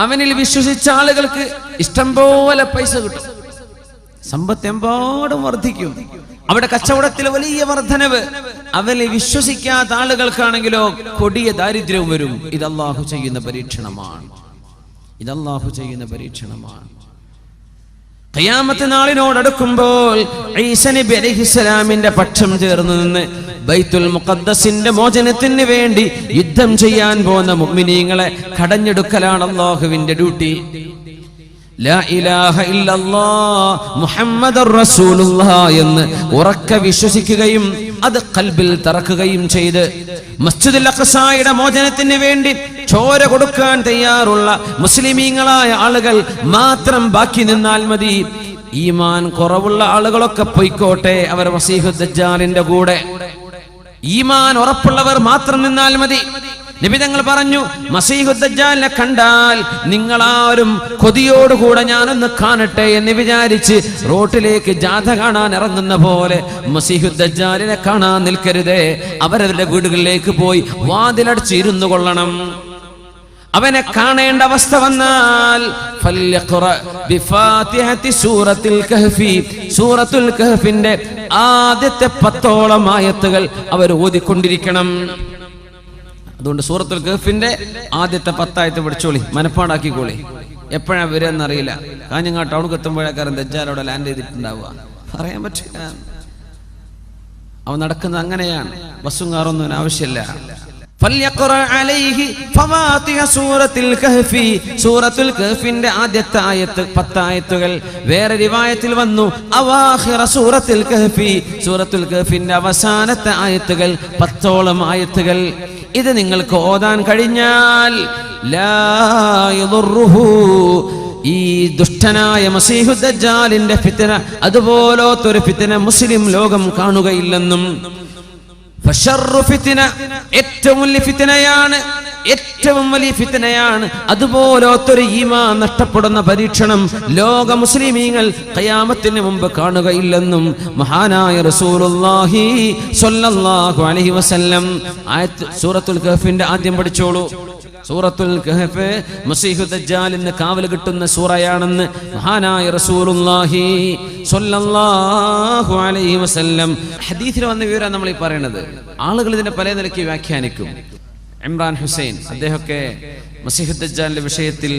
അവനിൽ വിശ്വസിച്ച ആളുകൾക്ക് ഇഷ്ടം പോലെ പൈസ കിട്ടും, സമ്പത്ത് എമ്പാടും വർദ്ധിക്കും, അവിടെ കച്ചവടത്തിൽ വലിയ വർധനവ്. അവനിൽ വിശ്വസിക്കാത്ത ആളുകൾക്കാണെങ്കിലോ കൊടിയ ദാരിദ്ര്യവും വരും. ഇത് അല്ലാഹു ചെയ്യുന്ന പരീക്ഷണമാണ്. ഖിയാമത്ത് നാളിനോടടുക്കുമ്പോൾ ഈസാ നബി അലൈഹിസ്സലാമിന്റെ പക്ഷം ചേർന്ന് നിന്ന് ബൈത്തുൽ മുഖദ്ദസിന്റെ മോചനത്തിന് വേണ്ടി യുദ്ധം ചെയ്യാൻ പോകുന്ന മുഅ്മിനീങ്ങളെ കടഞ്ഞെടുക്കലാണ് അല്ലാഹുവിന്റെ ഡ്യൂട്ടി. ലാ ഇലാഹ ഇല്ലല്ലാഹ് മുഹമ്മദുർ റസൂലുള്ളാഹ് എന്ന് ഉറക്കെ വിശ്വസിക്കുകയും അത് ഖൽബിൽ തറക്കുകയും ചെയ്ത് മസ്ജിദുൽ അഖ്സായുടെ മോചനത്തിന് വേണ്ടി ചോര കൊടുക്കാൻ തയ്യാറുള്ള മുസ്ലിമീങ്ങളായ ആളുകൾ മാത്രം ബാക്കി നിന്നാൽ മതി. ഈമാൻ കുറവുള്ള ആളുകളൊക്കെ പൊയ്ക്കോട്ടെ, അവർ മസീഹുദ് ദജ്ജാലിന്റെ കൂടെ. ഈമാൻ ഉറപ്പുള്ളവർ മാത്രം നിന്നാൽ മതി. നബി തങ്ങൾ പറഞ്ഞു, മസീഹുദ് ദജ്ജാലിനെ കണ്ടാൽ നിങ്ങളാരും കൊതിയോടുകൂടെ ഞാനൊന്ന് കാണട്ടെ എന്ന് വിചാരിച്ച് റോട്ടിലേക്ക് ജാഥ കാണാൻ ഇറങ്ങുന്ന പോലെ മസീഹുദ് ദജ്ജാലിനെ കാണാൻ നിൽക്കരുതേ. അവരവരുടെ വീടുകളിലേക്ക് പോയി വാതിലടച്ച് ഇരുന്നു കൊള്ളണം. അവനെ കാണേണ്ട അവസ്ഥ വന്നാൽ സൂറത്തുൽ കഹ്ഫിന്റെ ആദ്യത്തെ 10ഓളം ആയത്തുകൾ അവർ ഓതിക്കൊണ്ടിരിക്കണം. അതുകൊണ്ട് സൂറത്തുൽ കഹ്ഫിന്റെ ആദ്യത്തെ 10 ആയത്ത് പഠിച്ചോളി, മനപ്പാടാക്കിക്കോളി. എപ്പോഴാ വരികയെന്നറിയില്ല. കാഞ്ഞങ്ങാട്ട് ടൗണിൽ എത്തുമ്പോഴേക്കാരൻ ദജ്ജാൽ അവിടെ ലാൻഡ് ചെയ്തിട്ടുണ്ടാവുക, പറയാൻ പറ്റില്ല. അവൻ നടക്കുന്നത് അങ്ങനെയാണ്. ബസ്സും കാറൊന്നും ആവശ്യമില്ല. സൂറത്തുൽ കഹ്ഫിന്റെ ആദ്യത്തെ ആയത്ത് 10 ആയത്തുകൾ. വേറെ റിവായത്തിൽ വന്നു അവാഖിറ സൂറത്തുൽ കഹ്ഫി, സൂറത്തുൽ കഹ്ഫിന്റെ അവസാനത്തെ ആയത്തുകൾ 10ഓളം ആയത്തുകൾ. ഇത് നിങ്ങൾക്ക് ഓതാൻ കഴിഞ്ഞാൽ ലാ യദുറുഹു, ഈ ദുഷ്ടനായ മസീഹുദ് ദജ്ജാലിന്റെ ഫിത്ന, അതുപോലത്തൊരു ഫിത്ന മുസ്ലിം ലോകം കാണുകയില്ലെന്നും, ഏറ്റവും വലിയ ഫിത്നയാണ്, ഏറ്റവും വലിയ ഫിത്നയാണ്, അതുപോലത്തൊരു ഈമാൻ നഷ്ടപ്പെടുന്ന പരീക്ഷണം ലോക മുസ്ലിമീങ്ങൾ ഖിയാമത്തിന് മുമ്പ് കാണുകയില്ലെന്നും മഹാനായ റസൂലുള്ളാഹി സ്വല്ലല്ലാഹു അലൈഹി വസല്ലം ആയത്ത് സൂറത്തുൽ കഹ്ഫിന്റെ ആദ്യം പഠിച്ചോളൂ. സൂറത്തുൽ കഹ്ഫ് മസീഹുദ് ദജ്ജാലിന് കാവൽ കിട്ടുന്ന സൂറയാണെന്ന് മഹാനായ റസൂലുള്ളാഹി സ്വല്ലല്ലാഹു അലൈഹി വസല്ലം ഹദീസിൽ വന്ന വിവരം നമ്മൾ ഈ പറയുന്നത്. ആളുകൾ ഇതിനെ പല നിലയ്ക്ക് വ്യാഖ്യാനിക്കും. ഇമ്രാൻ ഹുസൈൻ, അദ്ദേഹമൊക്കെ മസീഹുദ് ദജ്ജാലിന്റെ വിഷയത്തിൽ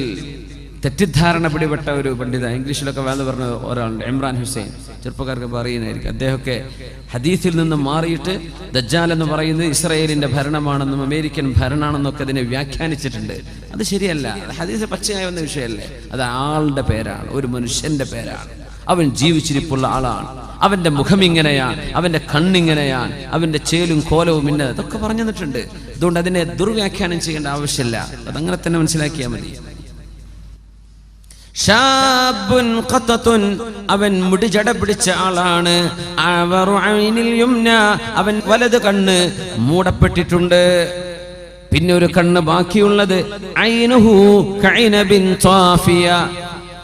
തെറ്റിദ്ധാരണ പിടിപെട്ട ഒരു പണ്ഡിത, ഇംഗ്ലീഷിലൊക്കെ വേണ്ട പറഞ്ഞ ഒരാളുണ്ട്, ഇമ്രാൻ ഹുസൈൻ. ചെറുപ്പക്കാർക്ക് പറയുന്നതായിരിക്കും. അദ്ദേഹമൊക്കെ ഹദീസിൽ നിന്ന് മാറിയിട്ട് ദജ്ജാൽ എന്ന് പറയുന്നത് ഇസ്രായേലിന്റെ ഭരണമാണെന്നും അമേരിക്കൻ ഭരണമാണെന്നൊക്കെ അതിനെ വ്യാഖ്യാനിച്ചിട്ടുണ്ട്. അത് ശരിയല്ല. ഹദീസ് പച്ചയായ വന്ന വിഷയമല്ലേ. അത് ആളുടെ പേരാണ്, ഒരു മനുഷ്യന്റെ പേരാണ്. അവൻ ജീവിച്ചിരിപ്പുള്ള ആളാണ്. അവന്റെ മുഖം ഇങ്ങനെയാണ്, അവന്റെ കണ്ണിങ്ങനെയാണ്, അവന്റെ ചേലും കോലവും ഇന്നത്, അതൊക്കെ പറഞ്ഞു തന്നിട്ടുണ്ട്. അതുകൊണ്ട് അതിനെ ദുർവ്യാഖ്യാനം ചെയ്യേണ്ട ആവശ്യമില്ല. അതങ്ങനെ തന്നെ മനസ്സിലാക്കിയാൽ മതി. അവൻ മുടിജട പിടിച്ച ആളാണ്. അവൻ വലത് കണ്ണ് മൂടപ്പെട്ടിട്ടുണ്ട്. പിന്നെ ഒരു കണ്ണ് ബാക്കിയുള്ളത്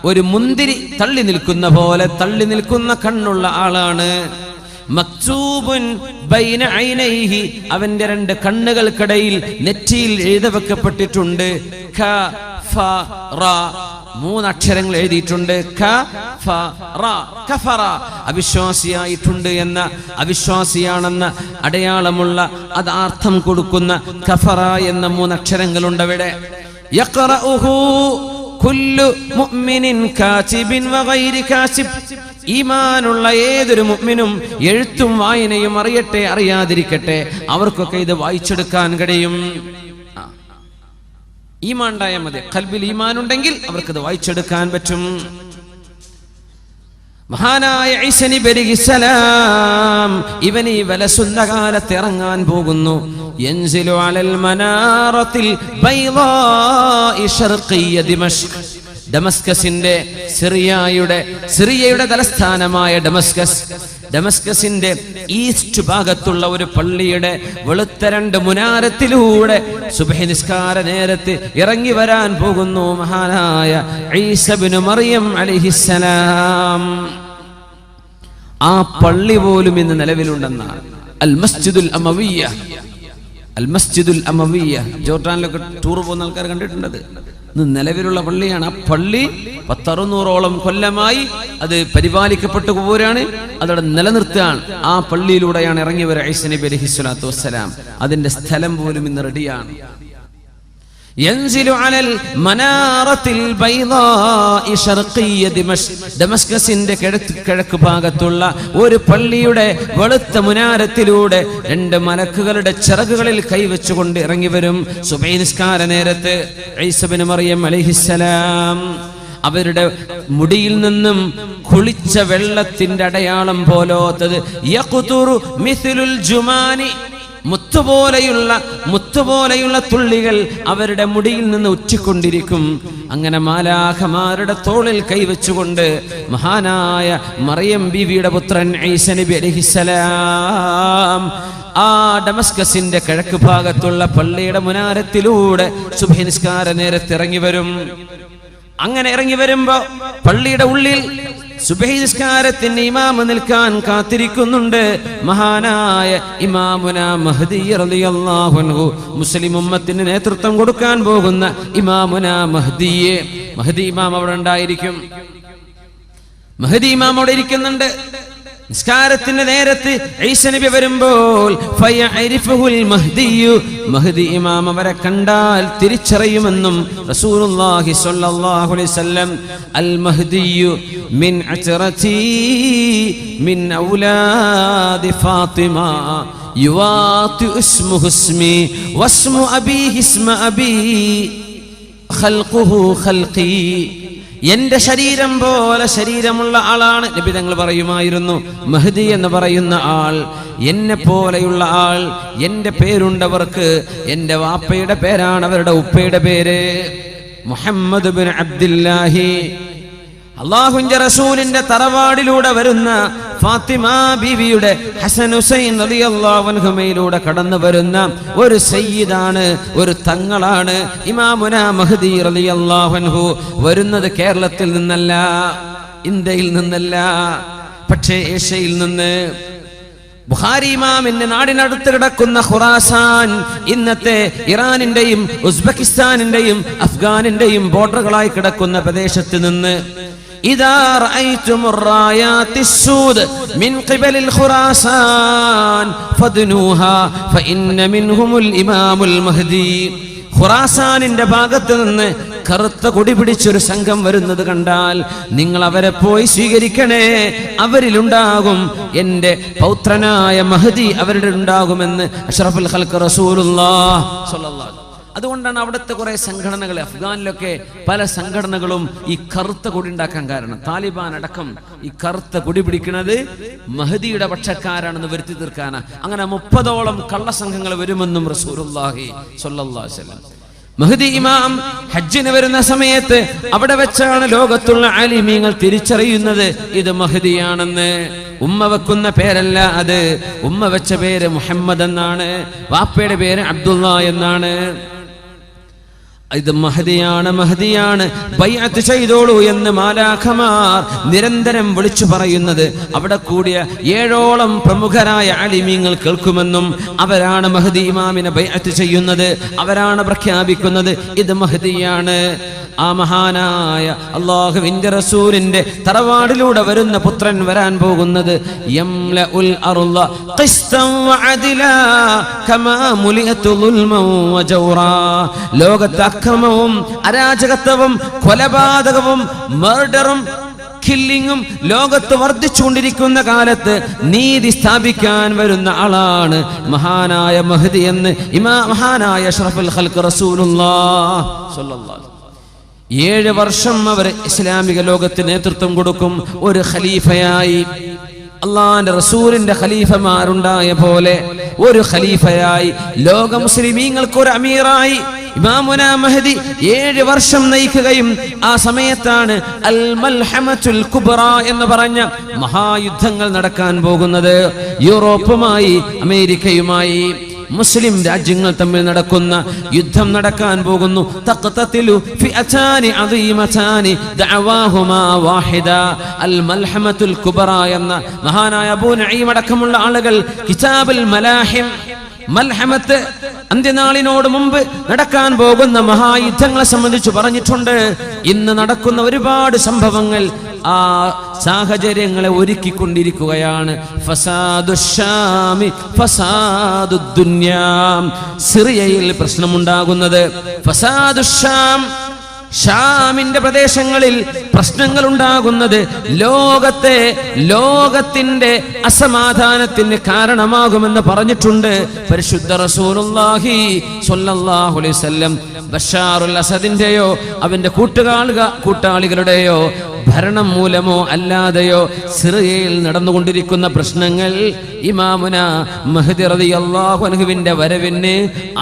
ഒരു മുന്തിരി തള്ളി നിൽക്കുന്ന പോലെ തള്ളി നിൽക്കുന്ന കണ്ണുള്ള ആളാണ്. മക്തൂബുൻ ബൈന ഐനൈഹി, അവന്റെ 2 കണ്ണുകൾക്കിടയിൽ നെറ്റിയിൽ എഴുതവെക്കപ്പെട്ടിട്ടുണ്ട് ഖ ഫ റ, 3 അക്ഷരങ്ങൾ എഴുതിയിട്ടുണ്ട്. ഖ ഫ റ, കഫറ, അവിശ്വാസിയായിട്ടുണ്ട് എന്ന, അവിശ്വാസിയാണെന്ന അടയാളമുള്ള അത് അർത്ഥം കൊടുക്കുന്ന കഫറ എന്ന 3 അക്ഷരങ്ങളുണ്ട് അവിടെ. യഖറഉഹു കുല്ലു മുഅ്മിനിൻ കാതിബിൻ വഗൈരി കാതിബ്, ഈമാനുള്ള ഏതൊരു മുഅ്മിനും എഴുത്തും വായനയും അറിയട്ടെ അറിയാതിരിക്കട്ടെ അവർക്കൊക്കെ ഇത് വായിച്ചെടുക്കാൻ കഴിയും. ഈമാൻ ഉണ്ടായാൽ മതി. ഖൽബിൽ ഈമാൻ ഉണ്ടെങ്കിൽ അവർക്കത് വായിച്ചെടുക്കാൻ പറ്റും. മഹാനായ ഈസാ നബി അലൈഹിസ്സലാം ഇവൻ ഈ വലസുന്നകാലത്ത് ഇറങ്ങാൻ പോകുന്നു. യൻസിലു അലൽ മനാറത്തിൽ ബൈളാഇ ശർഖിയ ദിമഷ്ക്, ഡമസ്കസിന്റെ സിറിയയുടെ തലസ്ഥാനമായ ഡമസ്കസിന്റെ ഈസ്റ്റ് ഭാഗത്തുള്ള ഒരു പള്ളിയുടെ വെളുത്ത 2 മുനാരത്തിലൂടെ സുബ്ഹി നിസ്കാര നേരത്ത് ഇറങ്ങി വരാൻ പോകുന്നു മഹാനായ ഈസാ ഇബ്നു മറിയം അലൈഹിസ്സലാം. ആ പള്ളി പോലും ഇന്ന് നിലവിലുണ്ടെന്നാണ്. അൽ മസ്ജിദുൽ അമവിയ്യ, ജോർഡാനിലൊക്കെ ടൂർ പോകുന്ന ആൾക്കാർ കണ്ടിട്ടുണ്ടത്. ഇന്ന് നിലവിലുള്ള പള്ളിയാണ്. ആ പള്ളി 1600ഓളം കൊല്ലമായി അത് പരിപാലിക്കപ്പെട്ടു പോരാണ്, അതവിടെ നിലനിർത്തുകയാണ്. ആ പള്ളിയിലൂടെയാണ് ഇറങ്ങി വരിക ഈസാ നബി അലൈഹിസ്സലാത്തു വസ്സലാം. അതിന്റെ സ്ഥലം പോലും ഇന്ന് റെഡിയാണ്. ينزل على المنارة البيضاء شرقية ഡമസ്കസിന്റെ കിഴക്ക് ഭാഗത്തുള്ള ഒരു പള്ളിയുടെ വെളുത്ത മുനാരത്തിലൂടെ 2 മലക്കുകളുടെ ചിറകുകളിൽ കൈവച്ചുകൊണ്ട് ഇറങ്ങി വരും. സുബഹി നിസ്കാര നേരത്ത് ഈസ ഇബ്നു മറിയം അലൈഹിസ്സലാം അവരുടെ മുടിയിൽ നിന്നും കുളിച്ച വെള്ളത്തിന്റെ അടയാളം പോലോത്തത് യഖ്തുറു മിസ്ലുൽ ജുമാനി മുത്തുപോലെയുള്ള തുള്ളികൾ അവരുടെ മുടിയിൽ നിന്ന് ഉറ്റിക്കൊണ്ടിരിക്കും. അങ്ങനെ മാലാഖമാരുടെ തോളിൽ കൈവച്ചുകൊണ്ട് മഹാനായ മറിയം ബീവിയുടെ പുത്രൻ ഈസ നബി അലൈഹിസ്സലാം ആ ഡമസ്കസിന്റെ കിഴക്ക് ഭാഗത്തുള്ള പള്ളിയുടെ മുനാരത്തിലൂടെ സുബ്ഹി നിസ്കാര നേരത്ത് ഇറങ്ങി വരും. അങ്ങനെ ഇറങ്ങി വരുമ്പോ പള്ളിയുടെ ഉള്ളിൽ സുബ്ഹി നിസ്കാരത്തിന് ഇമാം നിൽക്കാൻ കാത്തിരിക്കുന്നുണ്ട് മഹാനായ ഇമാമുനാ മഹ്ദി റളിയല്ലാഹു അൻഹു. മുസ്ലിം ഉമ്മത്തിന് നേതൃത്വം കൊടുക്കാൻ പോകുന്ന ഇമാമുനാ മഹ്ദിയെ. മഹ്ദി ഇമാം അവിടെ ഉണ്ടായിരിക്കും. മഹ്ദി ഇമാം അവിടെ ഇരിക്കുന്നുണ്ട്. നിസ്കാരത്തിന്റെ നേരത്ത് ഈസ നബി വരുമ്പോൾ ഫയഅരിഫുൽ മഹ്ദിയു, മഹ്ദി ഇമാം അവരെ കണ്ടാൽ തിരിച്ചറിയുമെന്നും റസൂലുള്ളാഹി സ്വല്ലല്ലാഹു അലൈഹി വസല്ലം അൽ മഹ്ദിയു മിൻ അജ്റതി മിൻ ഔലാദി ഫാത്തിമ യുവാതി ഇസ്മുഹു ഇസ്മി വസ്മു അബീഹി ഇസ്മ അബീ ഖൽഖുഹു ഖൽഖി. എന്റെ ശരീരം പോലെ ശരീരമുള്ള ആളാണ്. നബി തങ്ങൾ പറയുമായിരുന്നു, മഹ്ദി എന്ന് പറയുന്ന ആൾ എന്നെ പോലെയുള്ള ആൾ. എന്റെ പേരുണ്ടവർക്ക് എന്റെ വാപ്പയുടെ പേരാണ് അവരുടെ ഉപ്പയുടെ പേര്. മുഹമ്മദ് ബിൻ അബ്ദുല്ലാഹി. അല്ലാഹുവിന്റെ റസൂലിന്റെ തറവാടിലൂടെ വരുന്ന ഫാത്തിമ ബീവിയുടെ ഹസൻ ഹുസൈൻ റളിയല്ലാഹു അൻഹുമയിലൂടെ കടന്നു വരുന്ന ഒരു സയ്യിദാണ്, ഒരു തങ്ങളാണ് ഇമാമുനാ മഹ്ദി റളിയല്ലാഹു അൻഹു. വരുന്നത് കേരളത്തിൽ നിന്നല്ല, ഇന്ത്യയിൽ നിന്നല്ല, പക്ഷേ ഏഷ്യയിൽ നിന്ന്. ബുഖാരി ഇമാമിന്റെ നാടിനടുത്ത് കിടക്കുന്ന ഖുറാസാൻ, ഇന്നത്തെ ഇറാനിന്റെയും ഉസ്ബെക്കിസ്ഥാനിന്റെയും അഫ്ഗാനിന്റെയും ബോർഡറുകളായി കിടക്കുന്ന പ്രദേശത്ത് നിന്ന് إذا رأيتم الرايات السود من قبل الخراسان فادنوها فإن منهم الإمام المهدي. ഖുറാസാനിന്റെ ഭാഗത്ത് നിന്ന് കറുത്ത കൊടി പിടിച്ചൊരു സംഘം വരുന്നത് കണ്ടാൽ നിങ്ങൾ അവരെ പോയി സ്വീകരിക്കണേ. അവരിലുണ്ടാകും എന്റെ പൗത്രനായ മഹ്ദി, അവരുടെ ഉണ്ടാകുമെന്ന് അഷ്റഫുൽ ഖൽഖ് റസൂലുള്ളാഹി സ്വല്ലല്ലാഹു അലൈഹി. അതുകൊണ്ടാണ് അവിടുത്തെ കുറെ സംഘടനകൾ, അഫ്ഗാനിലൊക്കെ പല സംഘടനകളും ഈ കറുത്ത കൊടി ഉണ്ടാക്കാൻ കാരണം. താലിബാൻ അടക്കം ഈ കറുത്ത കൊടി പിടിക്കുന്നത് മഹ്ദിയുടെ പക്ഷക്കാരാണെന്ന് വരുത്തി തീർക്കാനാ. അങ്ങനെ 30ഓളം കള്ളസംഘങ്ങൾ വരുമെന്നും റസൂലുള്ളാഹി സ്വല്ലല്ലാഹു അലൈഹി വസല്ലം. മഹ്ദി ഇമാം ഹജ്ജിന് വരുന്ന സമയത്ത് അവിടെ വെച്ചാണ് ലോകത്തുള്ള ആലിമീങ്ങൾ തിരിച്ചറിയുന്നത് ഇത് മഹ്ദിയാണെന്ന്. ഉമ്മ വെക്കുന്ന പേരല്ല അത്. ഉമ്മ വെച്ച പേര് മുഹമ്മദ് എന്നാണ്, വാപ്പയുടെ പേര് അബ്ദുള്ള എന്നാണ്. ഇത് മഹ്ദിയാണ്, മഹ്ദിയാണ്, ബൈഅത്ത് ചെയ്തോളൂ എന്ന് മാലാഖമാർ നിരന്തരം വിളിച്ചു പറയുന്നത് അവിടെ കൂടിയ 7ഓളം പ്രമുഖരായ ആലിമീങ്ങൾ കേൾക്കുമെന്നും അവരാണ് മഹ്ദി ഇമാമിനെ ബൈഅത്ത് ചെയ്യുന്നത്. അവരാണ് പ്രഖ്യാപിക്കുന്നത് ഇത് മഹ്ദിയാണ്. ആ മഹാനായ അല്ലാഹുവിന്റെ റസൂലിന്റെ തറവാടിലൂടെ വരുന്ന പുത്രൻ വരാൻ പോകുന്നത് യംലഉൽ അർള ഖിസ്തൻ വഅദിലാ കമാ മുലിഅതു ദുൽമൻ വജൗറാ. ലോകത്തെ അക്രമവും അരാജകത്വവും കൊലപാതകവും മർഡറും കില്ലിങ്ങും ലോകത്ത് വർദ്ധിച്ചുകൊണ്ടിരിക്കുന്ന കാലത്ത് നീതി സ്ഥാപിക്കാൻ വരുന്ന ആളാണ് മഹാനായ മഹ്ദി എന്ന് മഹാനായ അഷ്റഫുൽ ഖൽഖ് റസൂലുള്ളാഹി സ്വല്ലല്ലാഹു അലൈഹി. 7 വർഷം അവർ ഇസ്ലാമിക ലോകത്ത് നേതൃത്വം കൊടുക്കും. ഒരു ഖലീഫയായി, അള്ളാന്റെ റസൂലിന്റെ ഖലീഫമാരുണ്ടായ പോലെ ഒരു ഖലീഫയായി, ലോക മുസ്ലിമീങ്ങൾക്ക് ഒരു അമീറായി ഇമാമുനാ മഹ്ദി 7 വർഷം നയിക്കുകയും ആ സമയത്താണ് അൽ മൽഹമത്തുൽ കുബ്ര എന്ന് പറഞ്ഞ മഹായുദ്ധങ്ങൾ നടക്കാൻ പോകുന്നത്. യൂറോപ്പുമായി അമേരിക്കയുമായി മുസ്ലിം രാജ്യങ്ങൾ തമ്മിൽ നടക്കുന്ന യുദ്ധം നടക്കാൻ പോകുന്നു. തഖ്തതിലു ഫിഅതാനി അദീമതാനി ദഅവാഹുമാ വാഹിദ. അൽ മൽഹമത്തുൽ കുബ്ര എന്ന മഹാനായ അബൂ നഈം അടക്കമുള്ള ആളുകൾ കിതാബുൽ മലാഹിം, മൽഹമത്ത് അന്ത്യനാളിനോട് മുമ്പ് നടക്കാൻ പോകുന്ന മഹായുദ്ധങ്ങളെ സംബന്ധിച്ച് പറഞ്ഞിട്ടുണ്ട്. ഇന്ന് നടക്കുന്ന ഒരുപാട് സംഭവങ്ങൾ ആ സാഹചര്യങ്ങളെ ഒരുക്കിക്കൊണ്ടിരിക്കുകയാണ്. ഫസാദുശ്ശാമി ഫസാദുദ്ദുന്യാ, സിറിയയിൽ പ്രശ്നമുണ്ടാകുന്നത്. ഫസാദുശ്ശാം, ഷാമിന്റെ പ്രദേശങ്ങളിൽ പ്രശ്നങ്ങൾ ഉണ്ടാകുന്നത് ലോകത്തിന്റെ അസമാധാനത്തിന് കാരണമാകുമെന്ന് പറഞ്ഞിട്ടുണ്ട് പരിശുദ്ധ റസൂലുള്ളാഹി സ്വല്ലല്ലാഹു അലൈഹി വസല്ലം. ബഷാറുൽ അസദിന്റെയോ അവന്റെ കൂട്ടാളികളുടെയോ ഭരണം മൂലമോ അല്ലാതെയോ സിറിയയിൽ നടന്നുകൊണ്ടിരിക്കുന്ന പ്രശ്നങ്ങൾ ഇമാമുന മഹ്ദി റളിയല്ലാഹു അൻഹുവിന്റെ വരവിന്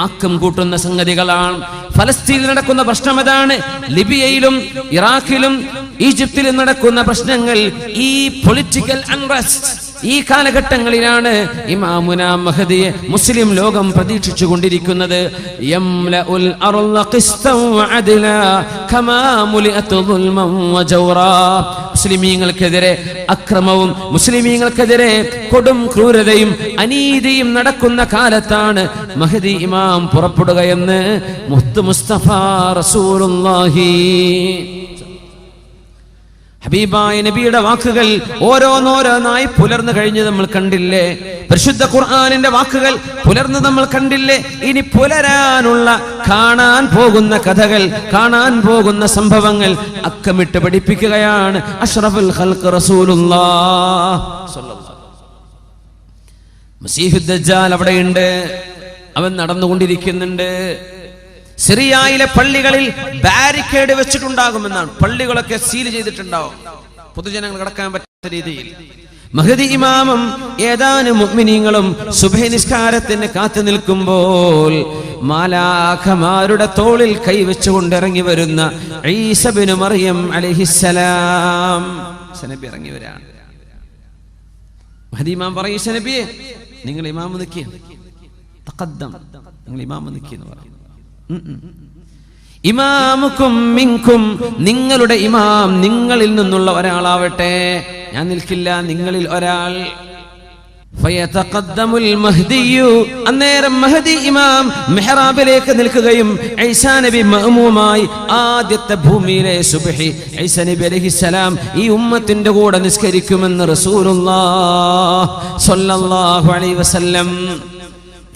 ആക്കം കൂട്ടുന്ന സംഗതികളാണ്. ഫലസ്തീനിൽ നടക്കുന്ന പ്രശ്നം അതാണ്. ലിബിയയിലും ഇറാഖിലും ഈജിപ്തിലും നടക്കുന്ന പ്രശ്നങ്ങൾ, ഈ പൊളിറ്റിക്കൽ അൺറസ്റ്റ്, ഈ കാലഘട്ടങ്ങളിലാണ് ഇമാമുന മഹദിയെ മുസ്ലിം ലോകം പ്രതീക്ഷിച്ചു കൊണ്ടിരിക്കുന്നത്. യംലഉൽ അർള ഖിസ്തൻ വഅദ്ലാ കമാ മുലിഅത് ദുൽമൻ വജൗറാ. മുസ്ലിമീങ്ങൾക്കെതിരെ അക്രമവും മുസ്ലിമീങ്ങൾക്കെതിരെ കൊടും ക്രൂരതയും അനീതിയും നടക്കുന്ന കാലത്താണ് മഹദി ഇമാം പുറപ്പെടുകയെന്ന് മുസ്തഫ റസൂലുള്ളാഹി. ഹബീബായ നബിയുടെ വാക്കുകൾ ഓരോന്നോരോന്നായി പുലർന്നു കഴിഞ്ഞ് നമ്മൾ കണ്ടില്ലേ? പരിശുദ്ധ ഖുർആനിന്റെ വാക്കുകൾ പുലർന്ന് നമ്മൾ കണ്ടില്ലേ? ഇനി പുലരാനുള്ള, കാണാൻ പോകുന്ന കഥകൾ, കാണാൻ പോകുന്ന സംഭവങ്ങൾ അക്കമിട്ട് പഠിപ്പിക്കുകയാണ് അഷ്റഫുൽ ഖൽഖ് റസൂലുള്ളാഹ് സ്വല്ലല്ലാഹു അലൈഹി വസല്ലം. മസീഹുദ് ദജ്ജാൽ അവിടെയുണ്ട്, അവൻ നടന്നുകൊണ്ടിരിക്കുന്നുണ്ട്. സിറിയയിലെ പള്ളികളിൽ ബാരിക്കേഡ് വെച്ചിട്ടുണ്ടാകുമെന്നാണ്. പള്ളികളൊക്കെ സീൽ ചെയ്തിട്ടുണ്ടാവും, പൊതുജനങ്ങൾ കടക്കാൻ പറ്റാത്ത രീതിയിൽ. മഹദി ഇമാമും ഏതാനും മുഅ്മിനീങ്ങളും സുബ്ഹി നിസ്കാരത്തിന് കാത്തു നിൽക്കുമ്പോൾ മാലാഖമാരുടെ തോളിൽ കൈവച്ചുകൊണ്ട് ഇറങ്ങി വരുന്ന ഈസ ഇബ്നു മറിയം അലൈഹിസ്സലാം നബി ഇറങ്ങി വരാണ്. മഹദി ഇമാം പറയും, ഈസ നബിയെ നിങ്ങൾ ഇമാം നിൽക്കുക, തഖദ്ദം, നിങ്ങൾ ഇമാം നിൽക്കുക എന്ന് പറയും. ഇമാമുക്കും മിൻകും, നിങ്ങളുടെ ഇമാം നിങ്ങളിൽ നിന്നുള്ള ഒരാളാവട്ടെ, ഞാൻ നിൽക്കില്ല, നിങ്ങളിൽ ഒരാൾ. ഫയതഖദ്ദമുൽ മഹ്ദിയു, അന്നേരം മഹദി ഇമാം മിഹ്റാബിലേക്ക് നിൽക്കുകയും ഈസാ നബി മഅ്മൂമായി ആദ്യത്തെ ഭൂമിയിലെ സുബ്ഹി ഈസാ നബി അലൈഹിസ്സലാം ഈ ഉമ്മത്തിന്റെ കൂടെ നിസ്കരിക്കുമെന്ന് റസൂലുള്ളാഹ് സ്വല്ലല്ലാഹു അലൈഹി വസല്ലം.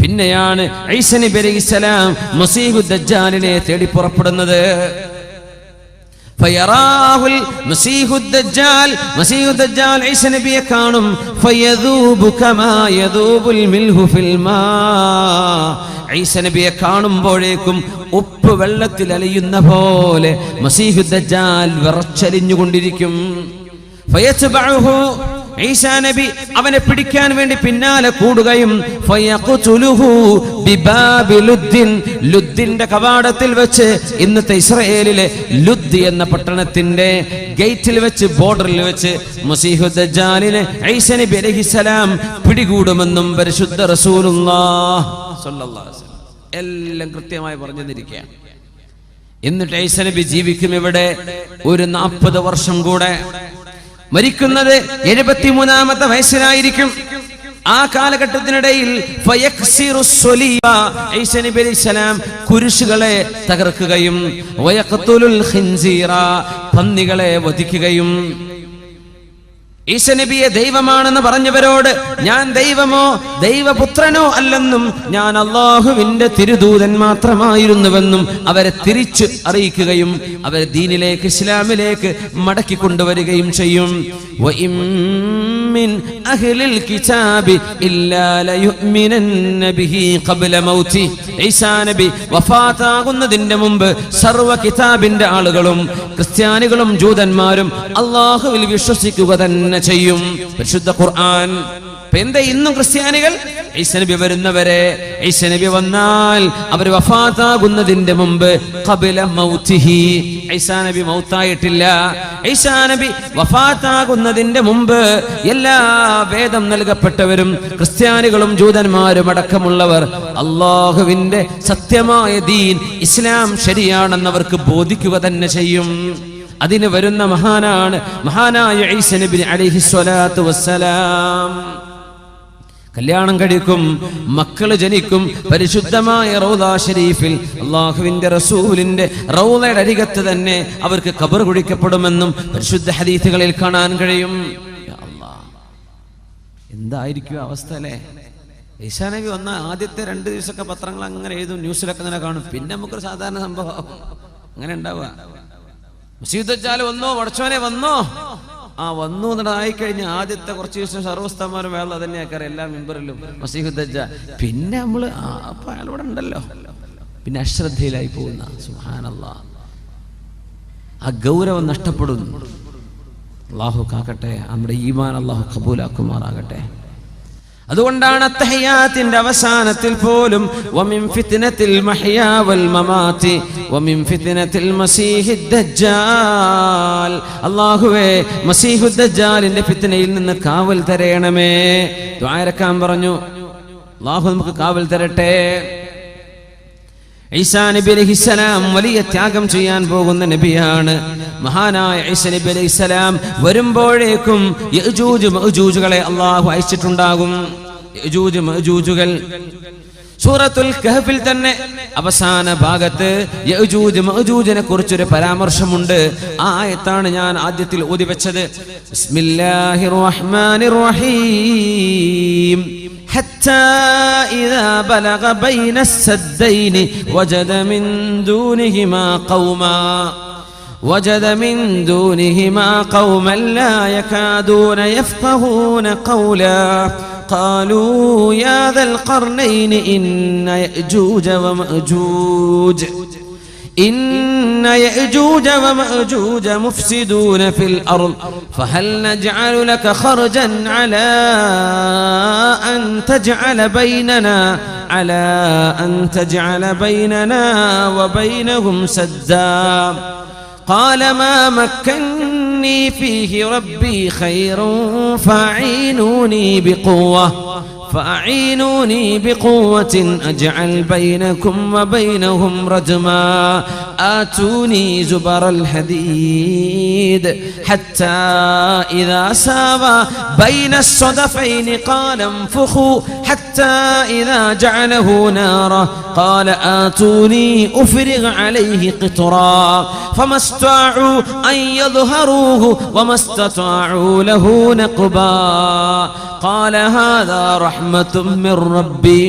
പിന്നെയാണ് ഈസാ നബി അലൈഹിസ്സലാം മസീഹുദ് ദജ്ജാലിനെ തേടി പുറപ്പെടുന്നത്. ഫയറാഹുൽ മസീഹുദ് ദജ്ജാൽ, മസീഹുദ് ദജ്ജാൽ ഈസാ നബിയെ കാണും. ഫയദൂബു കമാ യദൂബുൽ മിൽഹു ഫിൽ മാ, ഈസാ നബിയെ കാണുമ്പോഴേക്കും ഉപ്പ് വെള്ളത്തിൽ അലിയുന്ന പോലെ മസീഹുദ് ദജ്ജാൽ വിറച്ചലിഞ്ഞുകൊണ്ടിരിക്കും. ഫയത്ബഉഹു, ഈസാ നബി അവനെ പിടിക്കാൻ വേണ്ടി പിന്നാലെ കൂടുകയും ഫയഖ്തുലുഹു ബിബാബി ലുദ്ദിൻ, ലുദ്ദിന്റെ കവാടത്തിൽ വെച്ച്, ഇന്നത്തെ ഇസ്രായേലിലെ ലുദ് എന്ന പട്ടണത്തിന്റെ ഗേറ്റിൽ വെച്ച്, ബോർഡറിൽ വെച്ച് മസീഹുദ് ദജ്ജാലിനെ ഈസാ നബി അലൈഹിസ്സലാം പിടികൂടുമെന്നും പരിശുദ്ധ റസൂലുള്ളാഹ് സ്വല്ലല്ലാഹു അലൈഹി വസല്ലം എല്ലാം കൃത്യമായി പറഞ്ഞു തന്നിരിക്കുകയാണ്. എന്നിട്ട് ഈസാ നബി ജീവിക്കും ഇവിടെ ഒരു 40 വർഷം കൂടെ. മരിക്കുന്നത് 73-ാമത്തെ വയസ്സിലായിരിക്കും. ആ കാലഘട്ടത്തിനിടയിൽ ഈസാ നബി അലൈഹിസ്സലാം കുരിശുകളെ തകർക്കുകയും വയഖ്തുലുൽ ഖിൻസീറ, പന്നികളെ വധിക്കുകയും. ഈസാ നബിയെ ദൈവമാണെന്ന് പറഞ്ഞവരോട് ഞാൻ ദൈവമോ ദൈവപുത്രനോ അല്ലെന്നും ഞാൻ അല്ലാഹുവിന്റെ തിരുദൂതൻ മാത്രമായിരുന്നുവെന്നും അവരെ തിരിച്ച് അറിയിക്കുകയും അവരെ ദീനിലേക്ക്, ഇസ്ലാമിലേക്ക് മടക്കി കൊണ്ടുവരികയും ചെയ്യും. വഇമ്മിൻ അഹ്ലിൽ കിതാബി ഇല്ലാ ലയുഅ്മിനന്ന ബിഹി ഖബ്ല മൗതി, ഈസാ നബി വഫാത്താകുന്നതിന്റെ മുമ്പ് സർവ്വ കിതാബിന്റെ ആളുകളും ക്രിസ്ത്യാനികളും ജൂതന്മാരും അല്ലാഹുവിൽ വിശ്വസിക്കുക തന്നെ ചെയ്യും. പരിശുദ്ധ ഖുർആൻ. എന്താ ഇന്നും ക്രിസ്ത്യാനികൾ ഈസാ നബി വരുന്നവരെ, ഈസാ നബി വന്നാൽ അവർ വഫാത്താകുന്നതിന്റെ മുമ്പ് ഖബ്ല മൗതിഹി, ഈസാ നബി മൗത്തായിട്ടില്ല. ഈസാ നബി വഫാത്താകുന്നതിന്റെ മുമ്പ് എല്ലാ വേദം നൽകപ്പെട്ടവരും ക്രിസ്ത്യാനികളും ജൂതന്മാരും അടക്കമുള്ളവർ അല്ലാഹുവിന്റെ സത്യമായ ദീൻ ഇസ്ലാം ശരിയാണെന്നവർക്ക് ബോധിക്കുക തന്നെ ചെയ്യും. അതിന് വരുന്ന മഹാനായ ഈസാ നബി അലൈഹി സ്വലാത്തു വസ്സലാം. കല്യാണം കഴിക്കും, മക്കള് ജനിക്കും. പരിശുദ്ധമായ റൗള ഷരീഫിൽ അല്ലാഹുവിന്റെ റസൂലിന്റെ റൗളയുടെ അരികത്ത് തന്നെ അവർക്ക് ഖബർ കുഴിക്കപ്പെടുമെന്നും പരിശുദ്ധ ഹദീസുകളിൽ കാണാൻ കഴിയും. യാ അല്ലാഹ്, എന്തായിരിക്കും അവസ്ഥ അല്ലേ? ഈസാ നബി വന്ന ആദ്യത്തെ 2 ദിവസമൊക്കെ പത്രങ്ങൾ അങ്ങനെ എഴുതും, ന്യൂസിലൊക്കെ അങ്ങനെ കാണും. പിന്നെ നമുക്കൊരു സാധാരണ സംഭവം അങ്ങനെ ഉണ്ടാവുക. മസീഹ് ദജ്ജാൽ വന്നോ, പടച്ചോനെ വന്നോ, വന്നു എന്നതായിക്കഴിഞ്ഞ ആദ്യത്തെ കുറച്ച് ദിവസം സർവ്വസ്ഥമാരും വേള തന്നെയാക്കാറ് എല്ലാ മെമ്പറിലും മസീഹ് ദജ്ജാൽ. പിന്നെ നമ്മള് അപ്പൊ അയാൾ ഇവിടെ ഉണ്ടല്ലോ, പിന്നെ അശ്രദ്ധയിലായി പോകുന്ന. സുബ്ഹാനല്ലാഹ്, ആ ഗൗരവം നഷ്ടപ്പെടുന്നു. അല്ലാഹു കാക്കട്ടെ, നമ്മുടെ ഈമാൻ അല്ലാഹു ഖബൂലാക്കുമാറാകട്ടെ. അതുകൊണ്ടാണ് അത്തഹിയാത്തിന്റെ അവസാനത്തിൽ പോലും വമിൻ ഫിത്നത്തിൽ മഹ്യാ വൽ മമാതി വമിൻ ഫിത്നത്തിൽ മസീഹിദ് ദജ്ജാൽ, അല്ലാഹുവേ മസീഹുദ് ദജ്ജാലിന്റെ ഫിത്നയിൽ നിന്ന് കാവൽ തരയണമേ. ദുആ ഇറക്കാൻ പറഞ്ഞു. അല്ലാഹു നമുക്ക് കാവൽ തരട്ടെ. ഈസാ നബി അലൈഹിസ്സലാം വലിയ ത്യാഗം ചെയ്യാൻ പോകുന്ന നബിയാണ്. മഹാനായ ഈസാ നബി അലൈഹിസ്സലാം വരുമ്പോഴേക്കും യഅജൂജ് മഅജൂജുകളെ അല്ലാഹു അയച്ചിട്ടുണ്ടാകും. യഅജൂജ് മഅജൂജുകൾ സൂറത്തുൽ കഹ്ഫിൽ തന്നെ അവസാന ഭാഗത്ത് യഅജൂജ് മഅജൂജിനെ കുറിച്ചൊരു പരാമർശമുണ്ട്. ആ ആയത്താണ് ഞാൻ ആദ്യത്തിൽ ഓതി വെച്ചത്. ബിസ്മില്ലാഹിർ റഹ്മാനിർ റഹീം. حتى إذا بلغ بين السدين وجد من دونهما قوما لا يكادون يفقهون قولا قالوا يا ذا القرنين إن يأجوج ومأجوج مفسدون في الأرض فهل نجعل لك خرجا على أن تجعل بيننا وبينهم سدا قال ما مكني فيه ربي خير فأعينوني بقوة أجعل بينكم وبينهم ردما آتوني زبر الحديد حتى إذا ساوى بين الصدفين قال انفخوا حتى إذا جعله نارا قال آتوني أفرغ عليه قطرا فما استطاعوا أن يظهروه وما استطاعوا له نقبا قال هذا رحمة من ربي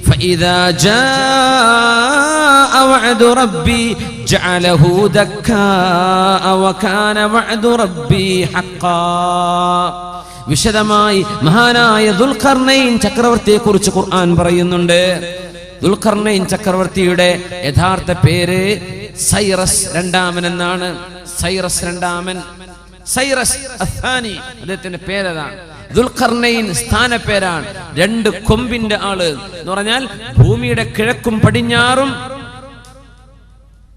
فإذا جاء وعد ربي جعله دكاء وكان وعد ربي حقا. വിശദമായി മഹാനായ ദുൽഖർനൈൻ ചക്രവർത്തിയെക്കുറിച്ച് ഖുർആൻ പറയുന്നുണ്ട്. ദുൽഖർനൈൻ ചക്രവർത്തിയുടെ യഥാർത്ഥ പേര് സൈറസ് രണ്ടാമൻ എന്നാണ്. സൈറസ് രണ്ടാമൻ, സൈറസ് അഥാനി അദ്ദേഹത്തിന്റെ പേരതാണ്. ദുൽഖർനൈൻ സ്ഥാനപ്പേരാണ്. 2 കൊമ്പിന്റെ ആള് എന്ന് പറഞ്ഞാൽ ഭൂമിയുടെ കിഴക്കും പടിഞ്ഞാറും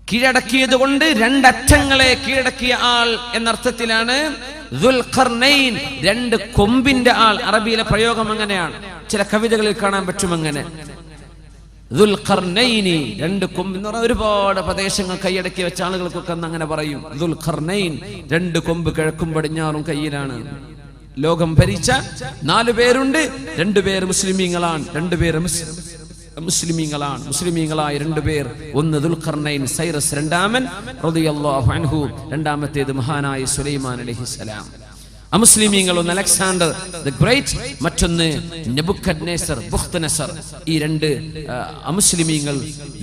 കീഴടക്കിയത് കൊണ്ട് 2 അറ്റങ്ങളെ കീഴടക്കിയ ആൾ എന്നർത്ഥത്തിലാണ് ദുൽഖർനൈൻ, 2 കൊമ്പിന്റെ ആൾ. അറബിയിലെ പ്രയോഗം അങ്ങനെയാണ്, ചില കവിതകളിൽ കാണാൻ പറ്റും അങ്ങനെ. ദുൽഖർനൈനി, 2 കൊമ്പ് എന്ന് പറഞ്ഞാൽ ഒരുപാട് പ്രദേശങ്ങൾ കൈയടക്കി വെച്ച ആളുകൾക്കൊക്കെ അങ്ങനെ പറയും. ദുൽഖർനൈൻ, 2 കൊമ്പ് കിഴക്കും പടിഞ്ഞാറും കയ്യിലാണ്. ലോകം ഭരിച്ച 4 പേരുണ്ട്. 2 പേര് മുസ്ലിമീങ്ങളാണ്, 2 പേര് മുസ്ലിമീങ്ങളായ 2 പേർ. ഒന്ന് ദുൽഖർനൈൻ സൈറസ് രണ്ടാമൻ റളിയല്ലാഹു അൻഹു, രണ്ടാമത്തേത് മഹാനായ സുലൈമാൻ അലൈഹിസ്സലാം. അമുസ്ലിമീങ്ങൾ ഒന്ന് അലക്സാണ്ടർ ദി ഗ്രേറ്റ്, മറ്റൊന്ന് നെബുക്കദ്നേസർ ബുഖ്തനസർ. ഈ 2 അമുസ്ലിമീങ്ങൾ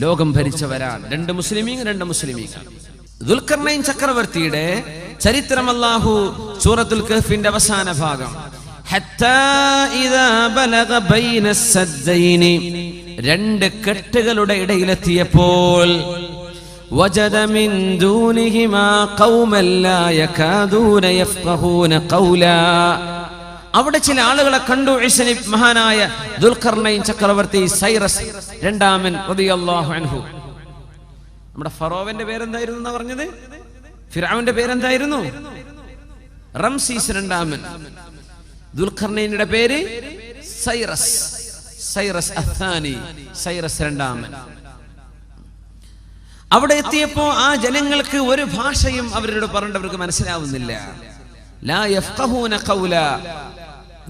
ലോകം ഭരിച്ചവരാണ്. 2 മുസ്ലിമീങ്ങൾ. ദുൽഖർനൈൻ ചക്രവർത്തിയുടെ ചരിത്രം അല്ലാഹു സൂറത്തുൽ കഹ്ഫിന്റെ അവസാന ഭാഗം ഹത്താ ഇദാ ബലഗ ബൈന സദ്ദൈനി, 2 കെട്ടുകളുടെ ഇടയിലെത്തിയപ്പോൾ വജദ മിൻ ദൂനിഹിമാ ഖൗമൻ ലാ യകാദൂന യഫ്ഖഹൂന ഖൗലാ, അവിടെ ചില ആളുകളെ കണ്ടു. മഹാനായ ദുൽഖർനൈൻ ചക്രവർത്തി സൈറസ് രണ്ടാമൻ റളിയല്ലാഹു അൻഹു. നമ്മുടെ ഫറോവന്റെ പേരെന്തായിരുന്നു എന്നാ പറഞ്ഞത്? ഫിർഔന്റെ പേരെന്തായിരുന്നു? റംസീസ് രണ്ടാമൻ. ദുൽഖർനൈനിന്റെ പേര് സൈറസ് അഥാനി, സൈറസ് രണ്ടാമൻ. അവിടെ എത്തിയപ്പോ ആ ജനങ്ങൾക്ക് ഒരു ഭാഷയും അവരോട് പറഞ്ഞവർക്ക് മനസ്സിലാവുന്നില്ല. ലാ യഫ്ഖഹൂന ഖൗല,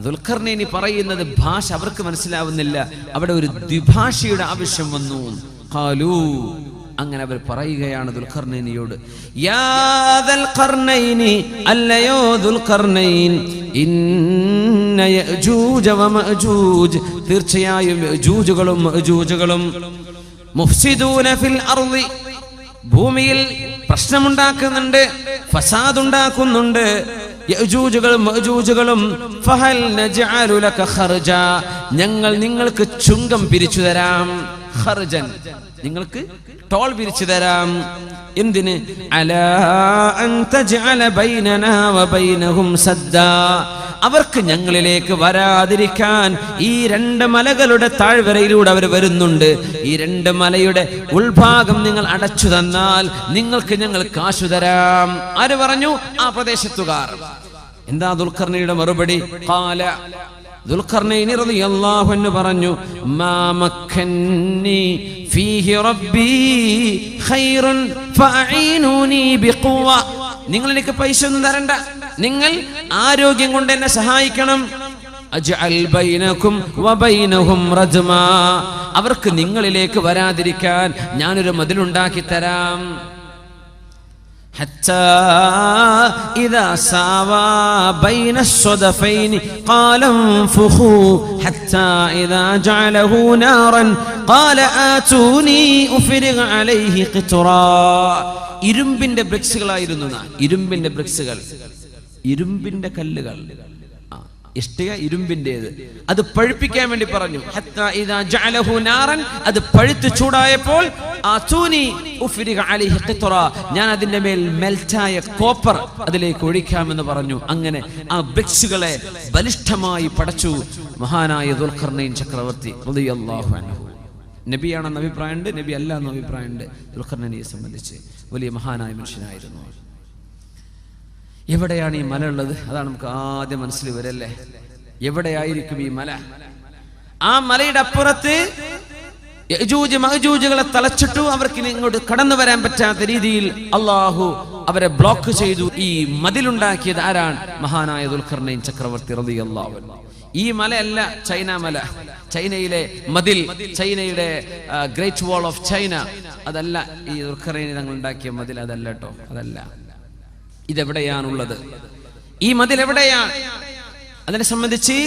ദുൽഖർനൈനി പറയുന്നത് ഭാഷ അവർക്ക് മനസ്സിലാവുന്നില്ല. അവിടെ ഒരു ദ്വിഭാഷയുടെ ആവശ്യം വന്നു. ഖാലൂ, അങ്ങനെ അവർ പറയുകയാണ് ദുൽഖർനൈനിയോട്, യാ ദുൽഖർനൈനി, അല്ലയോ ദുൽഖർനൈൻ, ഇന്ന യഅജൂജ വമഅജൂജ്, തീർച്ചയായും യഅജൂജുകളും മഅജൂജുകളും മുഫ്സിദൂന ഫിൽ അർളി, ഭൂമിയിൽ പ്രശ്നമുണ്ടാക്കുന്നുണ്ട്, ഫസാദ് ഉണ്ടാക്കുന്നുണ്ട്. യഅജൂജുകളും മഅജൂജുകളും ഫഹൽ നജ്അലു ലക ഖർജ, ഞങ്ങൾ നിങ്ങൾക്ക് ചുങ്കം പിരിച്ചു തരാം. ഖർജൻ, നിങ്ങൾക്ക് ടോൾ പിരിച്ചു തരാം. എന്തിന്? അലാ അൻ തജ്അല ബൈനനാ വബൈനഹും സദ്ദാ, അവർക്ക് ഞങ്ങളിലേക്ക് വരാതിരിക്കാൻ ഈ രണ്ട് മലകളുടെ താഴ്വരയിലൂടെ അവർ വരുന്നുണ്ട്. ഈ രണ്ട് മലയുടെ ഉൾഭാഗം നിങ്ങൾ അടച്ചു തന്നാൽ നിങ്ങൾക്ക് ഞങ്ങൾ കാശു തരാം. ആര് പറഞ്ഞു? ആ പ്രദേശത്തുകാർ. എന്താ ദുൽഖർനൈനിയുടെ മറുപടി? ഖാല, ദുൽഖർനൈനി റളിയല്ലാഹു അൻഹു പറഞ്ഞു, മാ മക്കന്നി ഫീഹി റബ്ബി ഖൈറുൻ ഫഅഈനൂനി ബിഖുവ, നിങ്ങൾ എനിക്ക് പൈസ ഒന്നും തരണ്ട, നിങ്ങൾ ആരോഗ്യം കൊണ്ട് എന്നെ സഹായിക്കണം. അജ്അൽ ബൈനകും വബൈനഹും റജ്മാ, അവർക്ക് നിങ്ങളിലേക്ക് വരാതിരിക്കാൻ ഞാനൊരു മതിലുണ്ടാക്കി തരാം. ഹത്താ ഇദാ സാവാ ബൈന الصدفين قال انفخوا حتى إذا جعله نارا قال آتوني أفرغ عليه قطرا. ഇരുമ്പിന്റെ ബ്രിക്സുകളായിരുന്നു, ഇരുമ്പിന്റെ ബ്രിക്സുകൾ, ഇരുമ്പിന്റെ കല്ലുകൾ, ഇഷ്ടിക ഇരുമ്പിന്റേത്. അത് പഴുപ്പിക്കാൻ വേണ്ടി പറഞ്ഞു. ഹത്താ ഇദാ ജഅലഹു നാറൻ, അത് പഴുത്ത് ചൂടായപ്പോൾ ആതൂനി ഉഫ്രിഗ അലൈഹി ഖിത്റ, ഞാൻ അതിന്റെ മേൽ മെൽറ്റായ കോപ്പർ അതിലേക്ക് ഒഴിക്കാമെന്ന് പറഞ്ഞു. അങ്ങനെ ആ ബ്രിക്സുകളെ ബലിഷ്ഠമായി പടച്ചു മഹാനായ ദുൽഖർനൈൻ ചക്രവർത്തി റളിയല്ലാഹു അൻഹു. നബിയാണെന്ന അഭിപ്രായമുണ്ട്, നബി അല്ല എന്ന അഭിപ്രായമുണ്ട്. ദുൽഖർനൈനിയെ സംബന്ധിച്ച് വലിയ മഹാനായ മനുഷ്യനായിരുന്നു. എവിടെയാണ് ഈ മല ഉള്ളത്? അതാണ് നമുക്ക് ആദ്യം മനസ്സിൽ വരല്ലേ. എവിടെയായിരിക്കും ഈ മല? ആ മലയുടെ അപ്പുറത്ത് യഅജൂജ് മഅജൂജുകളെ തളച്ചിട്ടു. അവർക്ക് ഇങ്ങോട്ട് കടന്നു വരാൻ പറ്റാത്ത രീതിയിൽ അള്ളാഹു അവരെ ബ്ലോക്ക് ചെയ്തു. ഈ മതിലുണ്ടാക്കിയത് ആരാണ്? മഹാനായ ദുൽഖർനൈൻ ചക്രവർത്തി റളിയല്ലാഹു അൻഹു. ഈ മലയല്ല ചൈന മല, ചൈനയിലെ മതിൽ, ചൈനയുടെ ഗ്രേറ്റ് വാൾ ഓഫ് ചൈന, അതല്ല ഈ ദുൽഖർനൈൻ തങ്ങൾ ഉണ്ടാക്കിയ മതിൽ, അതല്ല കേട്ടോ, അതല്ല. ഇതെവിടെയാണുള്ളത്? ഈ മതിൽ എവിടെയാണ്? അതിനെ സംബന്ധിച്ച്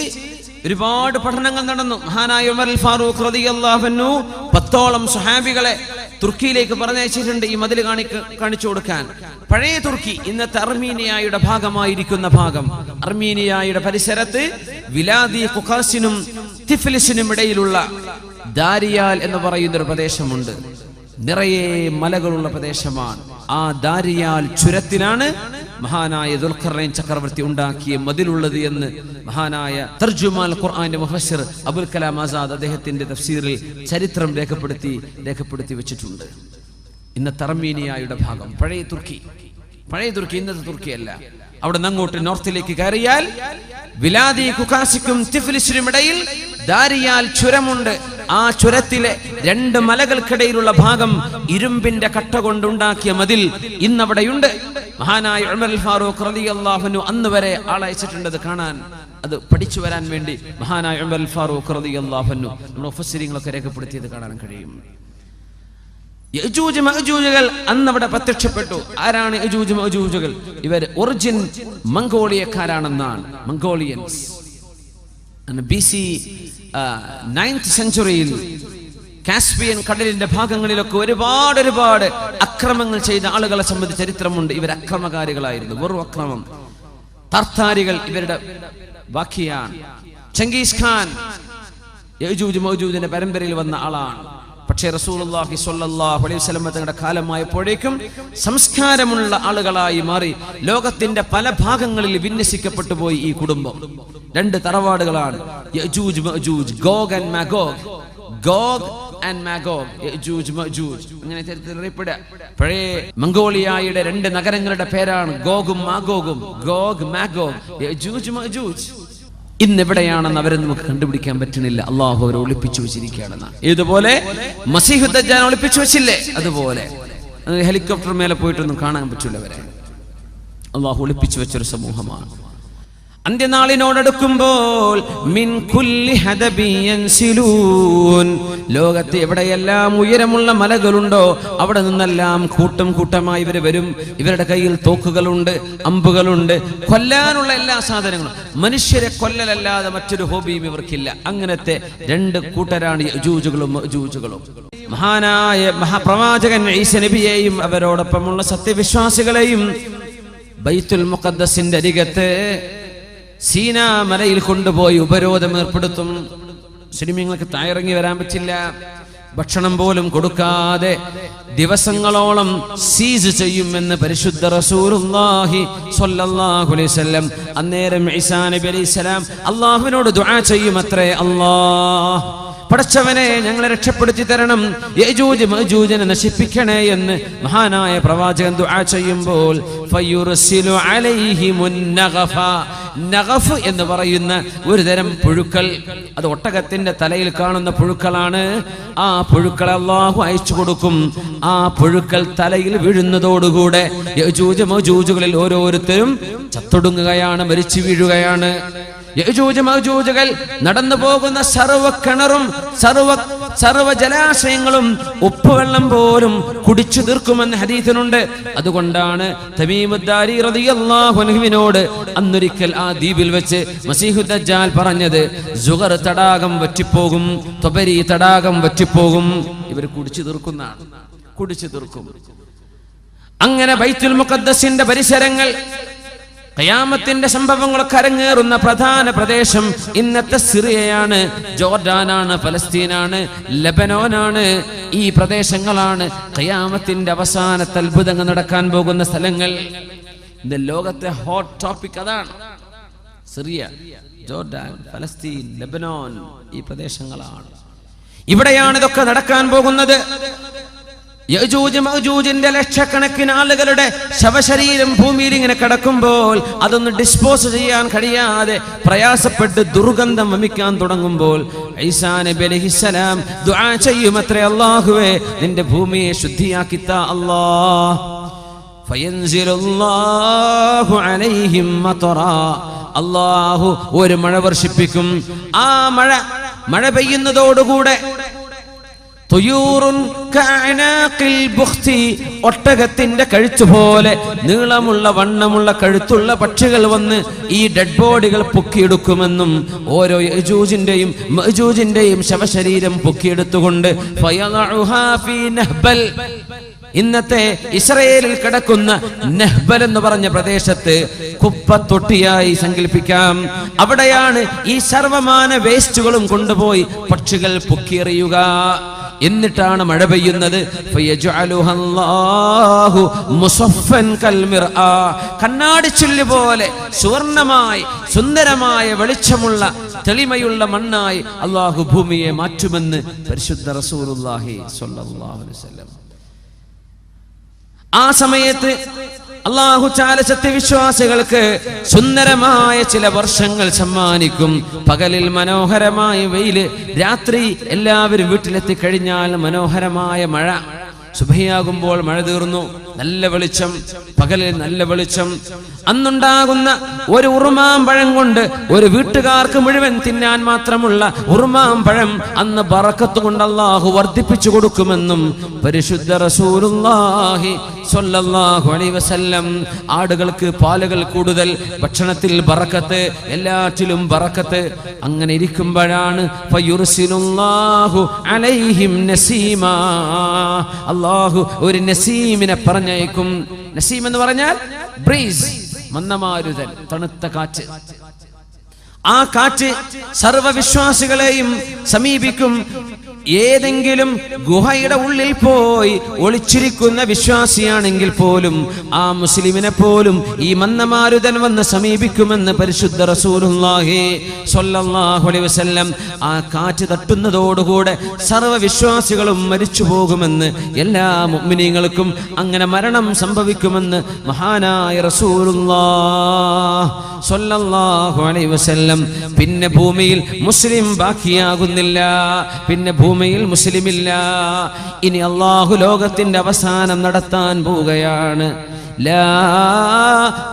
ഒരുപാട് പഠനങ്ങൾ നടന്നു. മഹാനായ ഉമർ അൽ ഫാറൂഖ് റളിയല്ലാഹു അൻഹു 10ഓളം സ്വഹാബികളെ തുർക്കിയിലേക്ക് പറഞ്ഞയച്ചിട്ടുണ്ട് ഈ മതിൽ കാണിച്ചു കൊടുക്കാൻ. പഴയ തുർക്കി, ഇന്നത്തെ അർമീനിയയുടെ ഭാഗമായിരിക്കുന്ന ഭാഗം, അർമീനിയയുടെ പരിസരത്ത് വിലാദി ഖുഖാസിനും തിഫ്ലിസിനും ഇടയിലുള്ള ദാരിയാൽ എന്ന് പറയുന്ന ഒരു പ്രദേശമുണ്ട്. നിറയെ മലകളുള്ള പ്രദേശമാണ്. ആ ദാരിയാൽ ചുരത്തിലാണ് മഹാനായ ദുൽഖർനൈൻ ചക്രവർത്തി ഉണ്ടാക്കിയ മതിലുള്ളത് എന്ന് മഹാനായ തർജുമാൽ ഖുർആന്റെ മുഫസ്സിർ അബുൽ കലാം ആസാദ് അദ്ദേഹത്തിന്റെ തഫ്സീറിൽ ചരിത്രം രേഖപ്പെടുത്തി വെച്ചിട്ടുണ്ട്. ഇന്നത്തെ അർമീനിയയുടെ ഭാഗം, പഴയ തുർക്കി, ഇന്നത്തെ തുർക്കിയല്ല. അവിടെ നിന്ന് അങ്ങോട്ട് നോർത്തിലേക്ക് കയറിയാൽ വിലാദി ഖുഖാസിക്കും തിഫ്ലിസിനും ഇടയിൽ ദാരിയാൽ ചുരമുണ്ട്. ആ ചുരത്തിലെ രണ്ട് മലകൾക്കിടയിലുള്ള ഭാഗം ഇരുമ്പിന്റെ കട്ട കൊണ്ടുണ്ടാക്കിയ മതിൽ ഇന്നവിടെയുണ്ട്. മഹാനായ ഉമർ അൽ ഫാറൂഖ് റളിയല്ലാഹു അൻഹു അന്ന് വരെ ആളയച്ചിട്ടുണ്ട് അത് കാണാൻ, അത് പഠിച്ചു വരാൻ വേണ്ടി. മഹാനായ ഉമർ അൽ ഫാറൂഖ് റളിയല്ലാഹു അൻഹു നമ്മുടെ മുഫസ്സിരീങ്ങളൊക്കെ രേഖപ്പെടുത്തിയത് കാണാൻ കഴിയും. യഅജൂജ് മഅജൂജുകൾ അന്ന് അവിടെ പ്രത്യക്ഷപ്പെട്ടു. ആരാണ് യഅജൂജ് മഅജൂജുകൾ? ഇവർ ഒറിജിൻ മംഗോളിയക്കാരാണെന്നാണ്. മംഗോളിയൻസ് BC 9th സെഞ്ചുറിയിൽ കാസ്പിയൻ കടലിന്റെ ഭാഗങ്ങളിലൊക്കെ ഒരുപാട് അക്രമങ്ങൾ ചെയ്ത ആളുകളെ സംബന്ധിച്ച് ചരിത്രമുണ്ട്. ഇവർ അക്രമകാരികളായിരുന്നു, വെറും അക്രമം. തർത്താരികൾ ഇവരുടെ ബാക്കിയാണ്. ചെങ്കീസ് ഖാൻ യഅജൂജ് മഅജൂജിന്റെ പരമ്പരയിൽ വന്ന ആളാണ്. പക്ഷേ റസൂലുള്ളാഹി സ്വല്ലല്ലാഹു അലൈഹി വസല്ലം തങ്ങളുടെ കാലമായപ്പോഴേക്കും സംസ്കാരമുള്ള ആളുകളായി മാറി. ലോകത്തിന്റെ പല ഭാഗങ്ങളിൽ വിന്യസിക്കപ്പെട്ടു പോയി ഈ കുടുംബം. രണ്ട് തറവാടുകളാണ് യഅജൂജ് മഅജൂജ്, Gog and Magog. Gog and Magog, യഅജൂജ് മഅജൂജ്, അങ്ങനെ ചരിത്രത്തിൽ അറിയപ്പെടുക. പഴയ മംഗോളിയയുടെ രണ്ട് നഗരങ്ങളുടെ പേരാണ് ഗോഗും മാഗോഗും. ഗോഗ് മാഗോഗ്, യഅജൂജ് മഅജൂജ്. ഇന്നെവിടെയാണെന്ന് അവരെ നമുക്ക് കണ്ടുപിടിക്കാൻ പറ്റുന്നില്ല. അള്ളാഹു അവരെ ഒളിപ്പിച്ചു വെച്ചിരിക്കുകയാണെന്ന്. ഇതുപോലെ മസീഹു ദജ്ജാൽ ഒളിപ്പിച്ചു വെച്ചില്ലേ, അതുപോലെ ഹെലികോപ്റ്റർ മേലെ പോയിട്ടൊന്നും കാണാൻ പറ്റില്ല അവരെ. അള്ളാഹു ഒളിപ്പിച്ചു വെച്ചൊരു സമൂഹമാണ്. അന്ത്യനാളിനോടടുക്കുമ്പോൾ മിൻ കുല്ലി ഹദബി യൻസിലൂൻ, ലോകത്ത് എവിടെയെല്ലാം ഉയരമുള്ള മലകളുണ്ടോ അവിടെ നിന്നെല്ലാം കൂട്ടം കൂട്ടമായി ഇവർ വരും. ഇവരുടെ കയ്യിൽ തോക്കുകളുണ്ട്, അമ്പുകളുണ്ട്, കൊല്ലാനുള്ള എല്ലാ സാധനങ്ങളും. മനുഷ്യരെ കൊല്ലലല്ലാതെ മറ്റൊരു ഹോബിയും ഇവർക്കില്ല. അങ്ങനത്തെ രണ്ട് കൂട്ടരാണ് യജൂജുകളും മഅജൂജുകളും. മഹാനായ മഹാപ്രവാചകൻ ഈസാ നബിയെയും അവരോടൊപ്പമുള്ള സത്യവിശ്വാസികളെയും ബൈത്തുൽ മുഖദ്ദസിന്റെ അരികത്ത് സീനാ മലയിൽ കൊണ്ടുപോയി ഉപരോധം ഏർപ്പെടുത്തും. മുസ്ലിമീങ്ങൾക്ക് താഴെയിറങ്ങി വരാൻ പറ്റില്ല. ഭക്ഷണം പോലും കൊടുക്കാതെ ദിവസങ്ങളോളം സീസ് ചെയ്യുമെന്ന് പരിശുദ്ധ റസൂലുള്ളാഹി സ്വല്ലല്ലാഹു അലൈഹി വസല്ലം. അന്നേരം ഈസാ നബി അലൈഹിസ്സലാം അല്ലാഹുവിനോട് ദുആ ചെയ്യുമത്രേ, അല്ലാഹ് പടച്ചവനെ ഞങ്ങളെ രക്ഷപ്പെടുത്തി തരണം, യജൂജ് മഅജൂജിനെ നശിപ്പിക്കണേ എന്ന് മഹാനായ പ്രവാചകൻ ദുആ ചെയ്യുമ്പോൾ ഫയുർസിലു അലൈഹിമുൻ നഗഫ, നഗഫ് എന്ന് പറയുന്ന ഒരു തരം പുഴുക്കൾ, അത് ഒട്ടകത്തിന്റെ തലയിൽ കാണുന്ന പുഴുക്കളാണ്. ആ പുഴുക്കൾ അല്ലാഹു അയച്ചു കൊടുക്കും. ആ പുഴുക്കൾ തലയിൽ വീഴുന്നതോടുകൂടെ യജൂജ് മഅജൂജുകളിൽ ഓരോരുത്തരും ചത്തൊടുങ്ങുകയാണ്, മരിച്ചു വീഴുകയാണ്. യജൂജ് മഅജൂജുകൾ നടന്നു പോകുന്ന സർവ്വ കിണറും സർവ്വ ജലാശയങ്ങളും ഉപ്പുവെള്ളം പോലും കുടിച്ചു തീർക്കുമെന്ന് ഹദീസിലുണ്ട്. അതുകൊണ്ടാണ് തമീമുദ്ദാരി റളിയല്ലാഹു അൻഹുവിനോട് അന്നൊരിക്കൽ ആ ദ്വീപിൽ വെച്ച് മസീഹുദ് ദജ്ജാൽ പറഞ്ഞത്, സുഗർ തടാകം വറ്റിപ്പോകും, തൊബരി തടാകം വറ്റിപ്പോകും. ഇവർ കുടിച്ചു തീർക്കുന്നതാണ്, കുടിച്ചു തീർക്കും. അങ്ങനെ ബൈത്തുൽ മുഖദ്ദസിന്റെ പരിസരങ്ങൾ, ഖിയാമത്തിന്റെ സംഭവങ്ങളൊക്കെ അരങ്ങേറുന്ന പ്രധാന പ്രദേശം ഇന്നത്തെ സിറിയയാണ്, ജോർഡാനാണ്, ഫലസ്തീനാണ്, ലെബനോനാണ്. ഈ പ്രദേശങ്ങളാണ് ഖിയാമത്തിന്റെ അവസാനത്തെ അത്ഭുതങ്ങൾ നടക്കാൻ പോകുന്ന സ്ഥലങ്ങൾ. ഇന്ന് ലോകത്തെ ഹോട്ട് ടോപ്പിക് അതാണ്. സിറിയ, ജോർഡാൻ, ഫലസ്തീൻ, ലെബനോൻ, ഈ പ്രദേശങ്ങളാണ്. ഇവിടെയാണ് ഇതൊക്കെ നടക്കാൻ പോകുന്നത്. യജൂജ് മഅജൂജിന്റെ ലക്ഷക്കണക്കിന് ആളുകളുടെ ശവശരീരം ഭൂമിയിൽ ഇങ്ങനെ കിടക്കുമ്പോൾ അതൊന്ന് ഡിസ്പോസ് ചെയ്യാൻ കഴിയാതെ പ്രയാസപ്പെട്ട് ദുർഗന്ധം വമിക്കാൻ തുടങ്ങുമ്പോൾ ഈസാ നബി അലൈഹിസ്സലാം ദുആ ചെയ്യുമത്രേ, അല്ലാഹുവേ നിന്റെ ഭൂമിയെ ശുദ്ധിയാക്കി താ അല്ലാഹ്. ഫയൻസിലുല്ലാഹു അലൈഹിം മതറാ, അല്ലാഹു ഒരു മഴ വർഷിപ്പിക്കും. ആ മഴ പെയ്യുന്നതോടുകൂടെ ഒട്ടകത്തിന്റെ കഴുത്ത് പോലെ നീളമുള്ള വണ്ണമുള്ള കഴുത്തുള്ള പക്ഷികൾ വന്ന് ഈ ഡെഡ് ബോഡികൾ പൊക്കിയെടുക്കുമെന്നും ഓരോ യജൂജിന്റെയും മഅജൂജിന്റെയും ശവശരീരം പൊക്കിയെടുത്തുകൊണ്ട് ഇന്നത്തെ ഇസ്രായേലിൽ കിടക്കുന്ന നെഹ്ബൽ എന്ന് പറഞ്ഞ പ്രദേശത്ത് കുപ്പത്തൊട്ടിയായി സങ്കല്പിക്കാം. അവിടെയാണ് ഈ സർവമാന വേസ്റ്റുകളും കൊണ്ടുപോയി പക്ഷികൾ പൊക്കിയെറിയുക. എന്നിട്ടാണ് മഴ പെയ്യുന്നത്. കണ്ണാടിച്ചുല്ല് പോലെ സുവർണമായി സുന്ദരമായ വെളിച്ചമുള്ള തെളിമയുള്ള മണ്ണായി അല്ലാഹു ഭൂമിയെ മാറ്റുമെന്ന് പരിശുദ്ധ റസൂലുള്ളാഹി സ്വല്ലല്ലാഹു അലൈഹി വസല്ലം. ആ സമയത്ത് അല്ലാഹു തആല സത്യവിശ്വാസികൾക്ക് സുന്ദരമായ ചില വർഷങ്ങൾ സമ്മാനിക്കും. പകലിൽ മനോഹരമായ വെയില്, രാത്രി എല്ലാവരും വീട്ടിലെത്തി കഴിഞ്ഞാൽ മനോഹരമായ മഴ. സുബഹിയാകുമ്പോൾ മഴ തീർന്നു, നല്ല വെളിച്ചം, പകലിൽ നല്ല വെളിച്ചം. അന്നുണ്ടാകുന്ന ഒരു ഉറുമാമ്പഴം കൊണ്ട് ഒരു വീട്ടുകാർക്ക് മുഴുവൻ തിന്നാൻ മാത്രമുള്ള ഉറുമാമ്പഴം അന്ന് ബറക്കത്ത് കൊണ്ട് അല്ലാഹു വർദ്ധിപ്പിച്ചു കൊടുക്കുമെന്നും പരിശുദ്ധ റസൂലുള്ളാഹി സ്വല്ലല്ലാഹു അലൈഹി വസല്ലം. ആടുകൾക്ക് പാലുകൾ കൂടുതൽ, ഭക്ഷണത്തിൽ ബറക്കത്ത്, എല്ലാറ്റിലും ബറക്കത്ത്. അങ്ങനെ ഇരിക്കുമ്പോഴാണ് ഫയുർസിലുല്ലാഹു അലൈഹിം നസീമാ, അല്ലാഹു ഒരു നസീമിനെ പറഞ്ഞയക്കും. നസീം എന്ന് പറഞ്ഞാൽ ബ്രീസ്, മന്ദമാരുതൻ, തണുത്ത കാറ്റ്. ആ കാറ്റ് സർവവിശ്വാസികളെയും സമീപിക്കും. ഏതെങ്കിലും ഗുഹയുടെ ഉള്ളിൽ പോയി ഒളിച്ചിരിക്കുന്ന വിശ്വാസിയാണെങ്കിൽ പോലും ആ മുസ്ലിമിനെ പോലും ഈ മന്ദമാരുതൻ വന്ന് സമീപിക്കുമെന്ന് പരിശുദ്ധ റസൂലുള്ളാഹി സ്വല്ലല്ലാഹു അലൈഹി വസല്ലം. ആ കാറ്റ് തട്ടുന്നതോടുകൂടെ സർവവിശ്വാസികളും മരിച്ചു പോകുമെന്ന്, എല്ലാ മുഅ്മിനീങ്ങൾക്കും അങ്ങനെ മരണം സംഭവിക്കുമെന്ന് മഹാനായ റസൂലുള്ളാഹി സ്വല്ലല്ലാഹു അലൈഹി വസല്ലം. പിന്നെ ഭൂമിയിൽ മുസ്ലിം ബാക്കിയാകുന്നില്ല. പിന്നെ ഭൂമി ഭൂമിയിൽ മുസ്ലിമില്ല. ഇനി അല്ലാഹു ലോകത്തിന്റെ അവസാനം നടത്താൻ പോവുകയാണ്. ലാ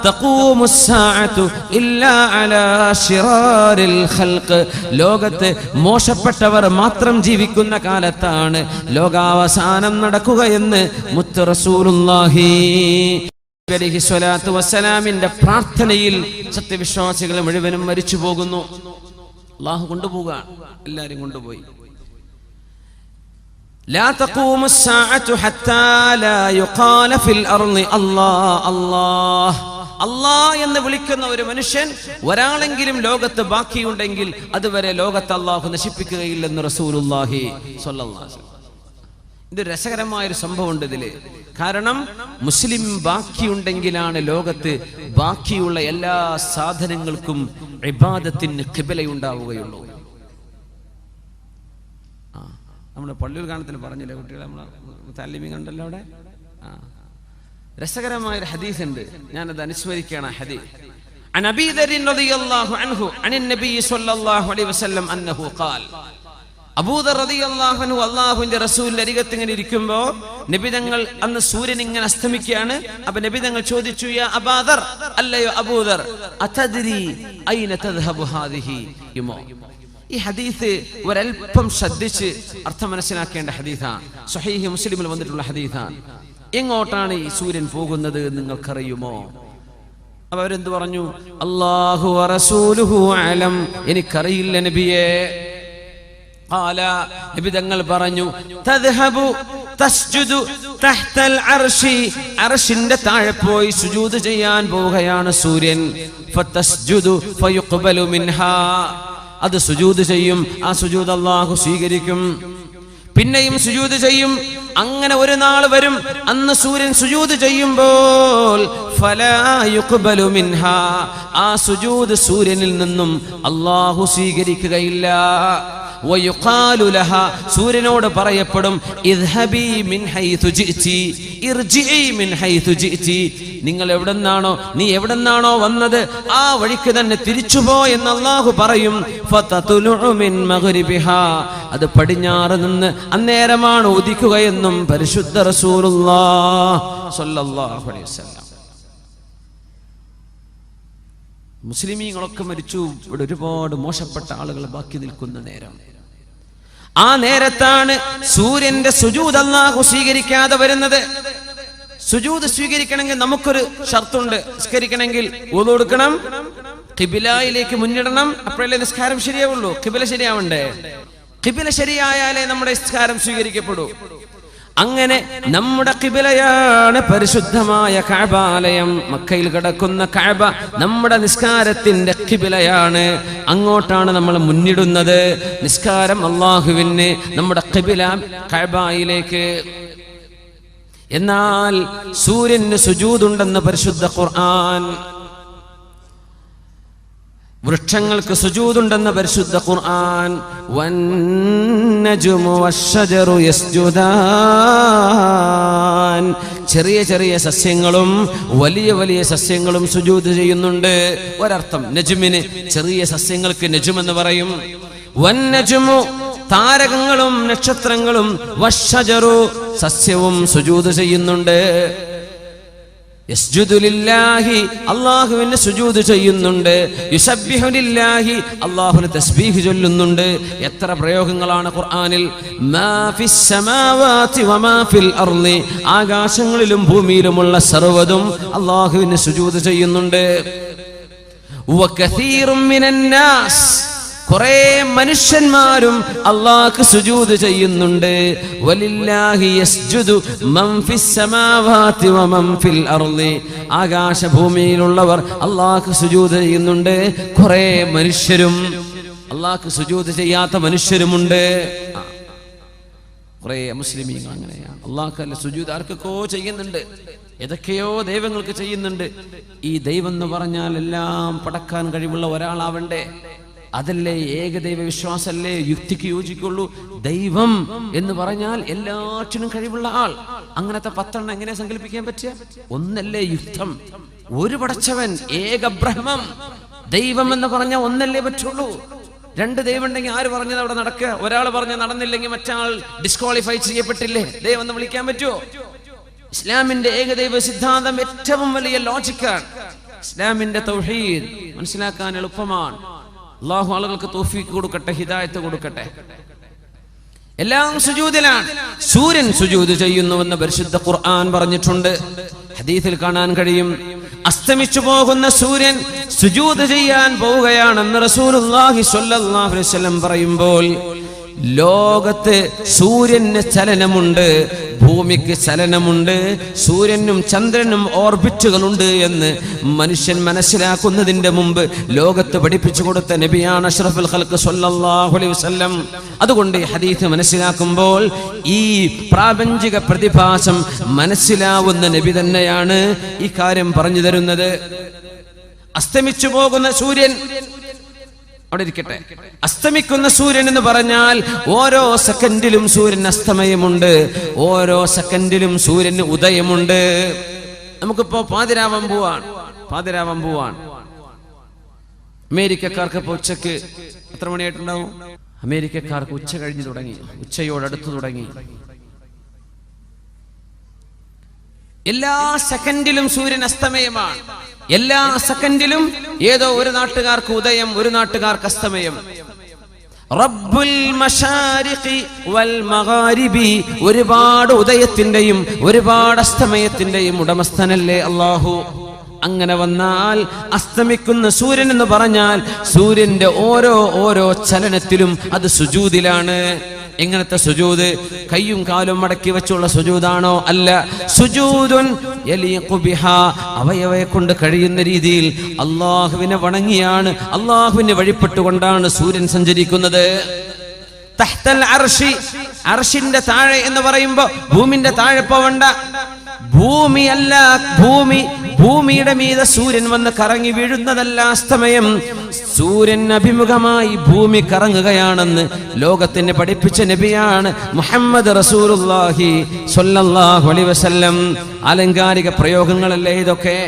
തഖൂമുസ്സാഅതു ഇല്ലാ അലാ ശിറാരിൽ ഖൽഖ്. ലോകത്ത് മോശപ്പെട്ടവർ മാത്രം ജീവിക്കുന്ന കാലത്താണ് ലോകാവസാനം നടക്കുകയെന്ന് മുത്ത് റസൂലുള്ളാഹി അലൈഹി സ്വലാത്തു വസ്സലാമിന്റെ പ്രാർത്ഥനയിൽ സത്യവിശ്വാസികൾ മുഴുവനും മരിച്ചു പോകുന്നു. അല്ലാഹു കൊണ്ടുപോകുക, എല്ലാരും കൊണ്ടുപോയി. ലാ തഖൂമുസ്സാഅതു ഹത്താ ലാ യുഖാല ഫിൽ അർളി അല്ലാഹ് അല്ലാഹ്. അല്ലാഹ് എന്ന് വിളിക്കുന്ന ഒരു മനുഷ്യൻ ഒരാളെങ്കിലും ലോകത്ത് ബാക്കിയുണ്ടെങ്കിൽ അതുവരെ ലോകത്ത് അല്ലാഹു നശിപ്പിക്കുകയില്ലെന്ന് റസൂലുള്ളാഹി സ്വല്ലല്ലാഹു അലൈഹി വസല്ലം. ഇത് രസകരമായൊരു സംഭവമുണ്ട് ഇതില്. കാരണം മുസ്ലിം ബാക്കിയുണ്ടെങ്കിലാണ് ലോകത്ത് ബാക്കിയുള്ള എല്ലാ സാധനങ്ങൾക്കും ഇബാദത്തിന് ഖിബലയുണ്ടാവുകയുള്ളൂ. നമ്മുടെ പള്ളിയിൽ കാണത്തിന് പറഞ്ഞില്ലേ കുട്ടികളെ, നമ്മളെ താലിമി കണ്ടല്ലോ അവിടെ. രസകരമായൊരു ഹദീസ് ഉണ്ട്, ഞാനത് അനുസ്മരിക്കുകയാണ്. ഹദീസ് عن أبي ذر رضي الله عنه عن النبي صلى الله عليه وسلم أنه قال. അബൂദർ റളിയല്ലാഹു അൻഹു അല്ലാഹുവിന്റെ റസൂലിന്റെ അരികത്ത് ഇങ്ങനെ ഇരിക്കുമ്പോൾ നബി തങ്ങൾ, അന്ന് സൂര്യൻ ഇങ്ങനെ അസ്തമിക്കുകയാണ്. അപ്പൊ നബി തങ്ങൾ ചോദിച്ചു, യാ അബൂദർ, അല്ലയോ അബൂദർ, അതദ്രി ഐന തദ്ഹബു ഹാദിഹി യുമോ. ഈ ഹദീസ് ഒരൽപ്പം ശ്രദ്ധിച്ച് അർത്ഥം മനസ്സിലാക്കേണ്ട ഹദീസാണ്. സ്വഹീഹ് മുസ്ലിമിൽ വന്നിട്ടുള്ള ഹദീസാണ്. എങ്ങോട്ടാണ് ഈ സൂര്യൻ പോകുന്നത് നിങ്ങൾക്കറിയുമോ? അപ്പൊ അവരെന്ത് പറഞ്ഞു? അല്ലാഹു വറസൂലുഹു അലം, എനിക്കറിയില്ല നബിയേ. നബി തങ്ങൾ പറഞ്ഞു, തദ്ഹബു തസ്ജുദു തഹ്തൽ അർശി, അർശിന്റെ താഴെ പോയി സുജൂദ് ചെയ്യാൻ പോവുകയാണ് സൂര്യൻ. ഫതസ്ജുദു ഫയുഖ്ബലു മിൻഹാ, അത് സുജൂദ് ചെയ്യും, ആ സുജൂദ് അല്ലാഹു സ്വീകരിക്കും. പിന്നെയും സുജൂദ് ചെയ്യും. അങ്ങനെ ഒരു നാൾ വരും, അന്ന് സൂര്യൻ സുജൂദ് ചെയ്യുമ്പോൾ ഫലാ യുഖ്ബലു മിൻഹാ, ആ സുജൂദ് സൂര്യനിൽ നിന്നും അല്ലാഹു സ്വീകരിക്കുകയില്ല. വയുഖാലു ലഹാ, സൂര്യനോട് പറയപ്പെടും, ഇദ്ഹബി മിൻ ഹൈതു ജിഇതി ഇർജിഇ മിൻ ഹൈതു ജിഇതി, നിങ്ങൾ നീ എവിടെന്നാണോ വന്നത് ആ വഴിക്ക് തന്നെ തിരിച്ചുപോ എന്ന് അല്ലാഹു പറയും. ഫതതുലു മിൻ മഗ്രിബിഹാ, അത് പടിഞ്ഞാറ് നിന്ന് അന്നേരമാണ് ഉദിക്കുകയെന്നും പരിശുദ്ധ റസൂലുള്ളാഹി സ്വല്ലല്ലാഹു അലൈഹി വസല്ലം. മുസ്ലിമീങ്ങളൊക്കെ മരിച്ചു, ഇവിടെ ഒരുപാട് മോശപ്പെട്ട ആളുകൾ ബാക്കി നിൽക്കുന്ന നേരം. ആ നേരത്താണ് സൂര്യന്റെ സുജൂദ് അല്ലാഹു സ്വീകരിക്കാതെ വരുന്നത്. സുജൂദ് സ്വീകരിക്കണമെങ്കിൽ നമുക്കൊരു ഷർത്തുണ്ട്. നിസ്കരിക്കണമെങ്കിൽ വുളു എടുക്കണം, ഖിബിലയിലേക്ക് മുന്നിടണം, അപ്പോഴല്ലേ നിസ്കാരം ശരിയാവുള്ളൂ. ഖിബില ശരിയാവണ്ടേ? ഖിബില ശരിയായാലേ നമ്മുടെ നിസ്കാരം സ്വീകരിക്കപ്പെടൂ. അങ്ങനെ നമ്മുടെ ഖിബലയാണ് പരിശുദ്ധമായ കഅബാലയം. മക്കയിൽ കിടക്കുന്ന കഅബ നമ്മുടെ നിസ്കാരത്തിന്റെ ഖിബലയാണ്. അങ്ങോട്ടാണ് നമ്മൾ മുന്നിടുന്നത്. നിസ്കാരം അല്ലാഹുവിന്, നമ്മുടെ ഖിബല കഅബയിലേക്ക്. എന്നാൽ സൂര്യന് സുജൂദുണ്ടെന്ന് പരിശുദ്ധ ഖുർആൻ, വൃക്ഷങ്ങൾക്ക് സുജൂദുണ്ടെന്ന് പരിശുദ്ധ ഖുർആൻ. വന്നജ്മു വശ്ശജറു യസ്ജുദാൻ, ചെറിയ ചെറിയ സസ്യങ്ങളും വലിയ വലിയ സസ്യങ്ങളും സുജൂദ് ചെയ്യുന്നുണ്ട്. ഒരർത്ഥം നജ്മിന്, ചെറിയ സസ്യങ്ങൾക്ക് നജ്ം എന്ന് പറയും. വന്നജ്മു, താരകങ്ങളും നക്ഷത്രങ്ങളും, വശ്ശജറു, സസ്യവും സുജൂദ് ചെയ്യുന്നുണ്ട്. യസ്ജുദു ലില്ലാഹി, അല്ലാഹുവിന് സുജൂദ് ചെയ്യുന്നുണ്ട്. യുസബ്ബിഹു ലില്ലാഹി, അല്ലാഹുവിന് തസ്ബീഹ് ചൊല്ലുന്നുണ്ട്. എത്ര പ്രയോഗങ്ങളാണ് ഖുർആനിൽ. മാ ഫിസ് സമാവാതി വമാ ഫിൽ അർളി, ആകാശങ്ങളിലും ഭൂമിയിലുമുള്ള സർവ്വതും അല്ലാഹുവിന് സുജൂദ് ചെയ്യുന്നുണ്ട്. വകസീറും മിനൻ നാസ്, കുറേ മനുഷ്യന്മാരും അല്ലാഹുക്ക് സുജൂദ് ചെയ്യുന്നുണ്ട്. വലില്ലാഹി യസ്ജുദു മൻ ഫിസ് സമാവാതി വമൻ ഫിൽ അർളി, ആകാശഭൂമിയിലുള്ളവർ അല്ലാഹുക്ക് സുജൂദ് ചെയ്യുന്നുണ്ട്. കുറേ മനുഷ്യരും, അല്ലാഹുക്ക് സുജൂദ് ചെയ്യാത്ത മനുഷ്യരുമുണ്ട്. കുറേ മുസ്ലിമീങ്ങൾ അങ്ങനെയാണ്. അല്ലാഹുക്കല്ല സുജൂദ് ആർക്കൊക്കെ ചെയ്യുന്നുണ്ട്, ഏതൊക്കെയോ ദൈവങ്ങൾക്ക് ചെയ്യുന്നുണ്ട്. ഈ ദൈവം എന്ന് പറഞ്ഞാൽ എല്ലാം പടക്കാൻ കഴിവുള്ള ഒരാളാവണ്ടേ? അതല്ലേ ഏകദൈവ വിശ്വാസല്ലേ യുക്തിക്ക് യോജിക്കുള്ളൂ. ദൈവം എന്ന് പറഞ്ഞാൽ എല്ലാറ്റിനും കഴിവുള്ള ആൾ. അങ്ങനത്തെ 10 എങ്ങനെ സങ്കല്പിക്കാൻ പറ്റുക? ഒന്നല്ലേ യുക്തം, ഒരു പടച്ചവൻ, ഏക ബ്രഹ്മം. ദൈവം എന്ന് പറഞ്ഞാൽ ഒന്നല്ലേ പറ്റുള്ളൂ. രണ്ട് ദൈവം ഉണ്ടെങ്കിൽ ആര് പറഞ്ഞത് അവിടെ നടക്കുക? ഒരാൾ പറഞ്ഞ് നടന്നില്ലെങ്കിൽ മറ്റാൾ ഡിസ്ക്വാളിഫൈ ചെയ്യപ്പെട്ടില്ലേ? ദൈവം എന്ന് വിളിക്കാൻ പറ്റുമോ? ഇസ്ലാമിന്റെ ഏകദൈവ സിദ്ധാന്തം ഏറ്റവും വലിയ ലോജിക്കാണ്. ഇസ്ലാമിന്റെ തൗഹീദ് മനസ്സിലാക്കാൻ എളുപ്പമാണ്. അല്ലാഹു ആളുകൾക്ക് തൗഫീഖ് കൊടുക്കട്ടെ, ഹിദായത്ത് കൊടുക്കട്ടെ. എല്ലാം സുജൂദിലാണ്. സൂര്യൻ സുജൂദ് ചെയ്യുന്നുവെന്ന് പരിശുദ്ധ ഖുർആൻ പറഞ്ഞിട്ടുണ്ട്. ഹദീസിൽ കാണാൻ കഴിയും, അസ്തമിച്ചു പോകുന്ന സൂര്യൻ സുജൂദ് ചെയ്യാൻ പോവുകയാണെന്ന് റസൂലുള്ളാഹി സ്വല്ലല്ലാഹു അലൈഹി വസല്ലം പറയുമ്പോൾ, ലോകത്ത് സൂര്യന് ചലനമുണ്ട്, ഭൂമിക്ക് ചലനമുണ്ട്, സൂര്യനും ചന്ദ്രനും ഓർബിറ്റുകളുണ്ട് എന്ന് മനുഷ്യൻ മനസ്സിലാക്കുന്നതിന്റെ മുമ്പ് ലോകത്ത് പഠിപ്പിച്ചു കൊടുത്ത നബിയാണ് അഷ്റഫുൽ ഖൽഖ് സ്വല്ലല്ലാഹു അലൈഹി വസല്ലം. അതുകൊണ്ട് ഈ ഹദീസ് മനസ്സിലാക്കുമ്പോൾ ഈ പ്രാപഞ്ചിക പ്രതിഭാസം മനസ്സിലാവുന്ന നബി തന്നെയാണ് ഈ കാര്യം പറഞ്ഞു തരുന്നത്. അസ്തമിച്ചു പോകുന്ന സൂര്യൻ അവിടെ ഇരിക്കട്ടെ. അസ്തമിക്കുന്ന സൂര്യൻ എന്ന് പറഞ്ഞാൽ ഓരോ സെക്കൻഡിലും സൂര്യൻ അസ്തമയമുണ്ട്, ഓരോ സെക്കൻഡിലും സൂര്യന് ഉദയമുണ്ട്. നമുക്കിപ്പോ പാതിരാവാൻ പോവാണ്. അമേരിക്കക്കാർക്ക് ഇപ്പൊ ഉച്ചക്ക് എത്ര മണിയായിട്ടുണ്ടാവും? അമേരിക്കക്കാർക്ക് ഉച്ച കഴിഞ്ഞു തുടങ്ങി, ഉച്ചയോടടുത്തു തുടങ്ങി. എല്ലാ സെക്കൻഡിലും സൂര്യൻ അസ്തമയമാണ്. എല്ലാ സെക്കൻഡിലും ഏതോ ഒരു നാട്ടുകാർക്ക് ഉദയം, ഒരു നാട്ടുകാർക്ക് അസ്തമയം. റബ്ബുൽ മശാരിഖി വൽ മഗാരിബി, ഒരുപാട് ഉദയത്തിന്റെയും ഒരുപാട് അസ്തമയത്തിന്റെയും ഉടമസ്ഥനല്ലേ അല്ലാഹു. അങ്ങനെ വന്നാൽ അസ്തമിക്കുന്ന സൂര്യൻ എന്ന് പറഞ്ഞാൽ സൂര്യന്റെ ഓരോ ചലനത്തിലും അത് സുജൂദിലാണ്. എങ്ങനത്തെ സുജൂദ്? കയ്യും കാലും മടക്കി വെച്ചുള്ള സുജൂദാണോ? അല്ല. സുജൂദുൻ യലീഖു ബിഹാ, അവയവയെ കൊണ്ട് കഴിയുന്ന രീതിയിൽ അല്ലാഹുവിനെ വണങ്ങിയാണ്, അല്ലാഹുവിനെ വഴിപ്പെട്ടുകൊണ്ടാണ് സൂര്യൻ സഞ്ചരിക്കുന്നത്. തഹ്തൽ അർശി, അർശിന്റെ താഴെ എന്ന് പറയുമ്പോ ഭൂമിന്റെ താഴെ പോവണ്ട. ഭൂമിയല്ല, ഭൂമിയുടെ മീതെ സൂര്യൻ വന്ന് കറങ്ങി വീഴുന്നതല്ല അസ്തമയം. സൂര്യൻ അഭിമുഖമായി ഭൂമി കറങ്ങുകയാണെന്ന് ലോകത്തിന് പഠിപ്പിച്ച നബിയാണ് മുഹമ്മദ് റസൂലുള്ളാഹി സ്വല്ലല്ലാഹു അലൈഹി വസല്ലം. ആലങ്കാരിക പ്രയോഗങ്ങളല്ലേ ഇതൊക്കെ?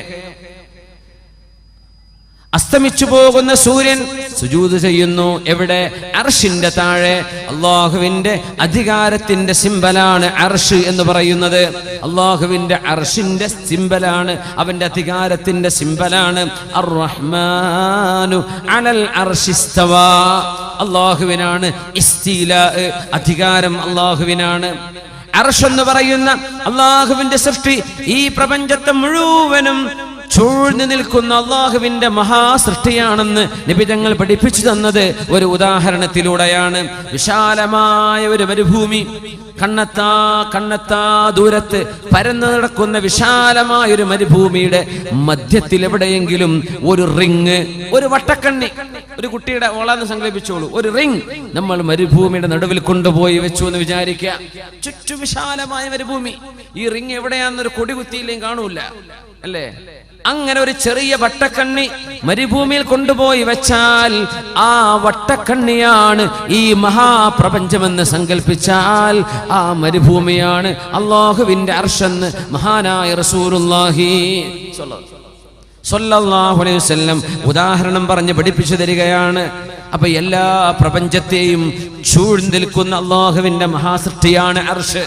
അസ്തമിച്ചു പോകുന്ന സൂര്യൻ സുജൂദ് ചെയ്യുന്നു. എവിടെ? അർശിന്റെ താഴെ. അള്ളാഹുവിന്റെ അധികാരത്തിന്റെ സിംബലാണ് അർശ് എന്ന് പറയുന്നത്. അള്ളാഹുവിന്റെ അർശിന്റെ സിംബലാണ്, അവന്റെ അധികാരത്തിന്റെ സിംബലാണ്. അർ-റഹ്മാനു അലൽ അർശി ഇസ്തവാ, അള്ളാഹുവിനാണ് ഇസ്തിലാ, അധികാരം അള്ളാഹുവിനാണ്. അർശ് എന്ന് പറയുന്ന അള്ളാഹുവിന്റെ സൃഷ്ടി ഈ പ്രപഞ്ചത്തെ മുഴുവനും ചൂഴ്ന്നു നിൽക്കുന്ന അള്ളാഹുവിന്റെ മഹാസൃഷ്ടിയാണെന്ന് നബി തങ്ങൾ പഠിപ്പിച്ചു തന്നത് ഒരു ഉദാഹരണത്തിലൂടെയാണ്. വിശാലമായ ഒരു മരുഭൂമി, കണ്ണെത്താ ദൂരത്ത് പരന്നു നടക്കുന്ന വിശാലമായ ഒരു മരുഭൂമിയുടെ മധ്യത്തിൽ എവിടെയെങ്കിലും ഒരു റിങ്, ഒരു വട്ടക്കണ്ണി, ഒരു കുട്ടിയുടെ ഓളാന്ന് സങ്കല്പിച്ചോളൂ. ഒരു റിങ് നമ്മൾ മരുഭൂമിയുടെ നടുവിൽ കൊണ്ടുപോയി വെച്ചു എന്ന് വിചാരിക്കുക. ചുറ്റു വിശാലമായ മരുഭൂമി. ഈ റിങ് എവിടെയാണെന്നൊരു കൊടി കുത്തിയില്ലെങ്കിൽ കാണൂല, അല്ലേ? അങ്ങനെ ഒരു ചെറിയ വട്ടക്കണ്ണി മരുഭൂമിയിൽ കൊണ്ടുപോയി വെച്ചാൽ ആ വട്ടക്കണ്ണിയാണ് ഈ മഹാപ്രപഞ്ചമെന്ന് സങ്കല്പിച്ചാൽ ആ മരുഭൂമിയാണ് അല്ലാഹുവിന്റെ അർശെന്ന് മഹാനായ റസൂലുള്ളാഹി സ്വല്ലല്ലാഹു അലൈഹി വസല്ലം ഉദാഹരണം പറഞ്ഞ് പഠിപ്പിച്ചു തരികയാണ്. അപ്പൊ എല്ലാ പ്രപഞ്ചത്തെയും ചൂഴ്ന്നു നിൽക്കുന്ന അല്ലാഹുവിന്റെ മഹാസൃഷ്ടിയാണ് അർശ്.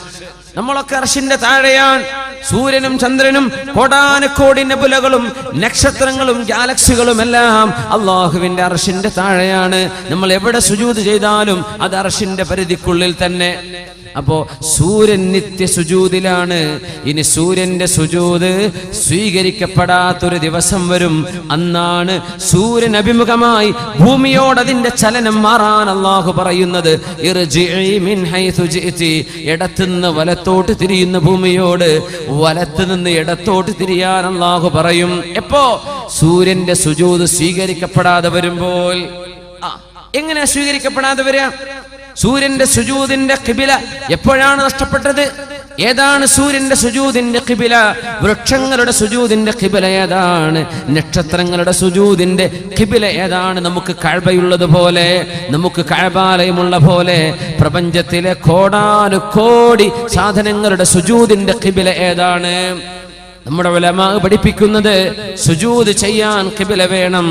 നമ്മളൊക്കെ അർശിന്റെ താഴെയാണ്. സൂര്യനും ചന്ദ്രനും കോടാനുകോടി നെബുലകളും നക്ഷത്രങ്ങളും ഗാലക്സികളും എല്ലാം അല്ലാഹുവിന്റെ അർശിന്റെ താഴെയാണ്. നമ്മൾ എവിടെ സുജൂദ് ചെയ്താലും അത് അർശിന്റെ പരിധിക്കുള്ളിൽ തന്നെ. അപ്പോ സൂര്യൻ നിത്യ സുജൂദിലാണ്. ഇനി സൂര്യന്റെ സുജൂദ് സ്വീകരിക്കപ്പെടാത്തൊരു ദിവസം വരും. അന്നാണ് സൂര്യൻ അഭിമുഖമായി ഭൂമിയോട് അതിന്റെ ചലനം മാറാൻ അല്ലാഹു പറയുന്നത്. ഇർജിഇ മിൻ ഹൈതു ജിഇതി, ഇടത്തുനിന്ന് വലത്തോട്ട് തിരിയുന്ന ഭൂമിയോട് വലത്ത് നിന്ന് ഇടത്തോട്ട് തിരിയാൻ അല്ലാഹു പറയും. എപ്പോ? സൂര്യന്റെ സുജൂദ് സ്വീകരിക്കപ്പെടാതെ വരുമ്പോൾ. എങ്ങനെ സ്വീകരിക്കപ്പെടാതെ വരിക? സൂര്യന്റെ സുജൂദിന്റെ ഖിബില എപ്പോഴാണ് നഷ്ടപ്പെട്ടത്? ഏതാണ് സൂര്യന്റെ സുജൂദിന്റെ ഖിബില? വൃക്ഷങ്ങളുടെ സുജൂദിന്റെ ഖിബില ഏതാണ്? നക്ഷത്രങ്ങളുടെ സുജൂദിന്റെ ഖിബില ഏതാണ്? നമുക്ക് കഅബയുള്ളത് പോലെ, നമുക്ക് കഅബാലയമുള്ള പോലെ പ്രപഞ്ചത്തിലെ കോടാനുകോടി സാധനങ്ങളുടെ സുജൂദിന്റെ ഖിബില ഏതാണ്? നമ്മുടെ ഉലമാ പഠിപ്പിക്കുന്നത് സുജൂദ് ചെയ്യാൻ ഖിബല വേണം.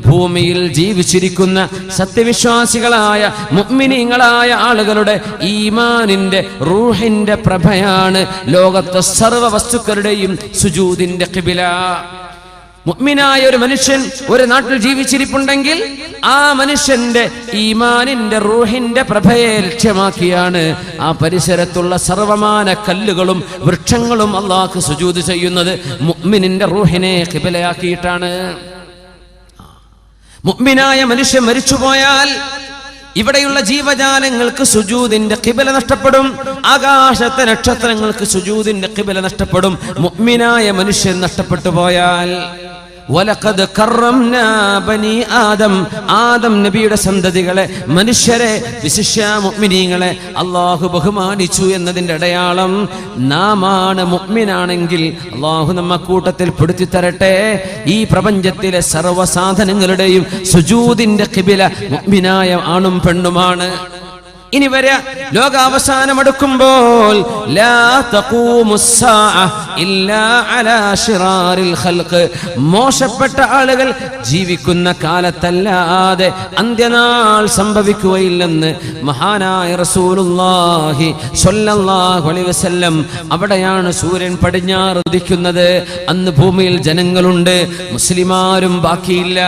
ഭൂമിയിൽ ജീവിച്ചിരിക്കുന്ന സത്യവിശ്വാസികളായ മുഅ്മിനീങ്ങളായ ആളുകളുടെ ഈമാനിന്റെ റൂഹിന്റെ പ്രഭയാണ് ലോകത്തെ സർവ്വ വസ്തുക്കളുടെയും സുജൂദിന്റെ ഖിബല. മുഅ്മിനായ ഒരു മനുഷ്യൻ ഒരു നാട്ടിൽ ജീവിച്ചിരിപ്പുണ്ടെങ്കിൽ ആ മനുഷ്യന്റെ ഈമാനിന്റെ റൂഹിന്റെ പ്രഭയെ ലക്ഷ്യമാക്കിയാണ് ആ പരിസരത്തുള്ള സർവമാന കല്ലുകളും വൃക്ഷങ്ങളും അല്ലാഹു സുജൂദ് ചെയ്യുന്നത്. മുഅ്മിനിന്റെ റൂഹിനെ ഖിബലയാക്കിയിട്ടാണ്. മുഅ്മിനായ മനുഷ്യൻ മരിച്ചുപോയാൽ ഇവിടെയുള്ള ജീവജാലങ്ങൾക്ക് സുജൂദിന്റെ ഖിബല നഷ്ടപ്പെടും. ആകാശത്തെ നക്ഷത്രങ്ങൾക്ക് സുജൂദിന്റെ ഖിബല നഷ്ടപ്പെടും. മുഅ്മിനായ മനുഷ്യൻ നഷ്ടപ്പെട്ടു പോയാൽ വലഖദ് കറംനാ ബനി ആദം, ആദം നബിയുടെ സന്തതികളെ, മനുഷ്യരെ, വിശിഷ്യ മുഅ്മിനീങ്ങളെ അല്ലാഹു ബഹുമാനിച്ചു എന്നതിന്റെ അടയാളം നാമാണ്. മുഅ്മിനാണെങ്കിൽ അല്ലാഹു നമ്മെ കൂട്ടത്തിൽ പെടുത്തി തരട്ടെ. ഈ പ്രപഞ്ചത്തിലെ സർവ്വ സാധനങ്ങളുടെയും സുജൂദിന്റെ ഖിബല മുഅ്മിനായ ആണും പെണ്ണുമാണ്. ഇനി വരെ ലോകാവസാനം അടുക്കുമ്പോൾ ലാ തഖൂമുസ്സാഅ ഇല്ലാ അലാ ശിറാറിൽ ഖൽഖ്, മോശപ്പെട്ട ആളുകൾ ജീവിക്കുന്ന കാലത്തല്ലാതെ അന്ത്യനാൾ സംഭവിക്കുകയില്ലെന്ന് മഹാനായ റസൂലുള്ളാഹി സ്വല്ലല്ലാഹു അലൈഹി വസല്ലം. അവിടെയാണ് സൂര്യൻ പടിഞ്ഞാറ് ഉദിക്കുന്നത്. അന്ന് ഭൂമിയിൽ ജനങ്ങളുണ്ട്, മുസ്ലിമാരും ബാക്കിയില്ല.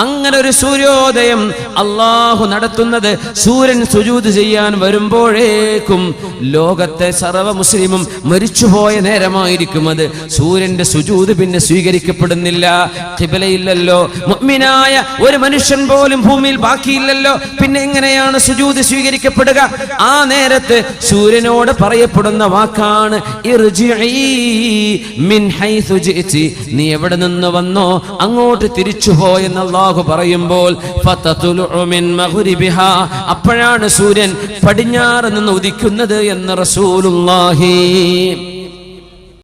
അങ്ങനെ ഒരു സൂര്യോദയം അല്ലാഹു നടത്തുന്നത് സൂര്യൻ സുജൂദ് ചെയ്യാൻ വരുമ്പോഴേക്കും ലോകത്തെ സർവ്വ മുസ്ലിമും മരിച്ചുപോയ നേരമായിരിക്കും. അത് സൂര്യന്റെ സുജൂദ് പിന്നെ സ്വീകരിക്കപ്പെടുന്നില്ല. ഖിബലയില്ലല്ലോ, മുഅ്മിനായ ഒരു മനുഷ്യൻ പോലും ഭൂമിയിൽ ബാക്കിയില്ലല്ലോ. പിന്നെ എങ്ങനെയാണ് സുജൂദ് സ്വീകരിക്കപ്പെടുക? ആ നേരത്ത് സൂര്യനോട് പറയപ്പെടുന്ന വാക്കാണ് ഇർജിഇ മിൻ ഹൈസു ജിഇതി, നീ എവിടെ നിന്ന് വന്നോ അങ്ങോട്ട് തിരിച്ചുപോയെന്ന് അല്ലാഹു പറയുമ്പോൾ ഫതതുലു മിൻ മഗ്രിബിഹാ, അപ്പോഴാണ് സൂര്യൻ പടിഞ്ഞാറ് നിന്ന് ഉദിക്കുന്നത് എന്ന് റസൂലുള്ളാഹി.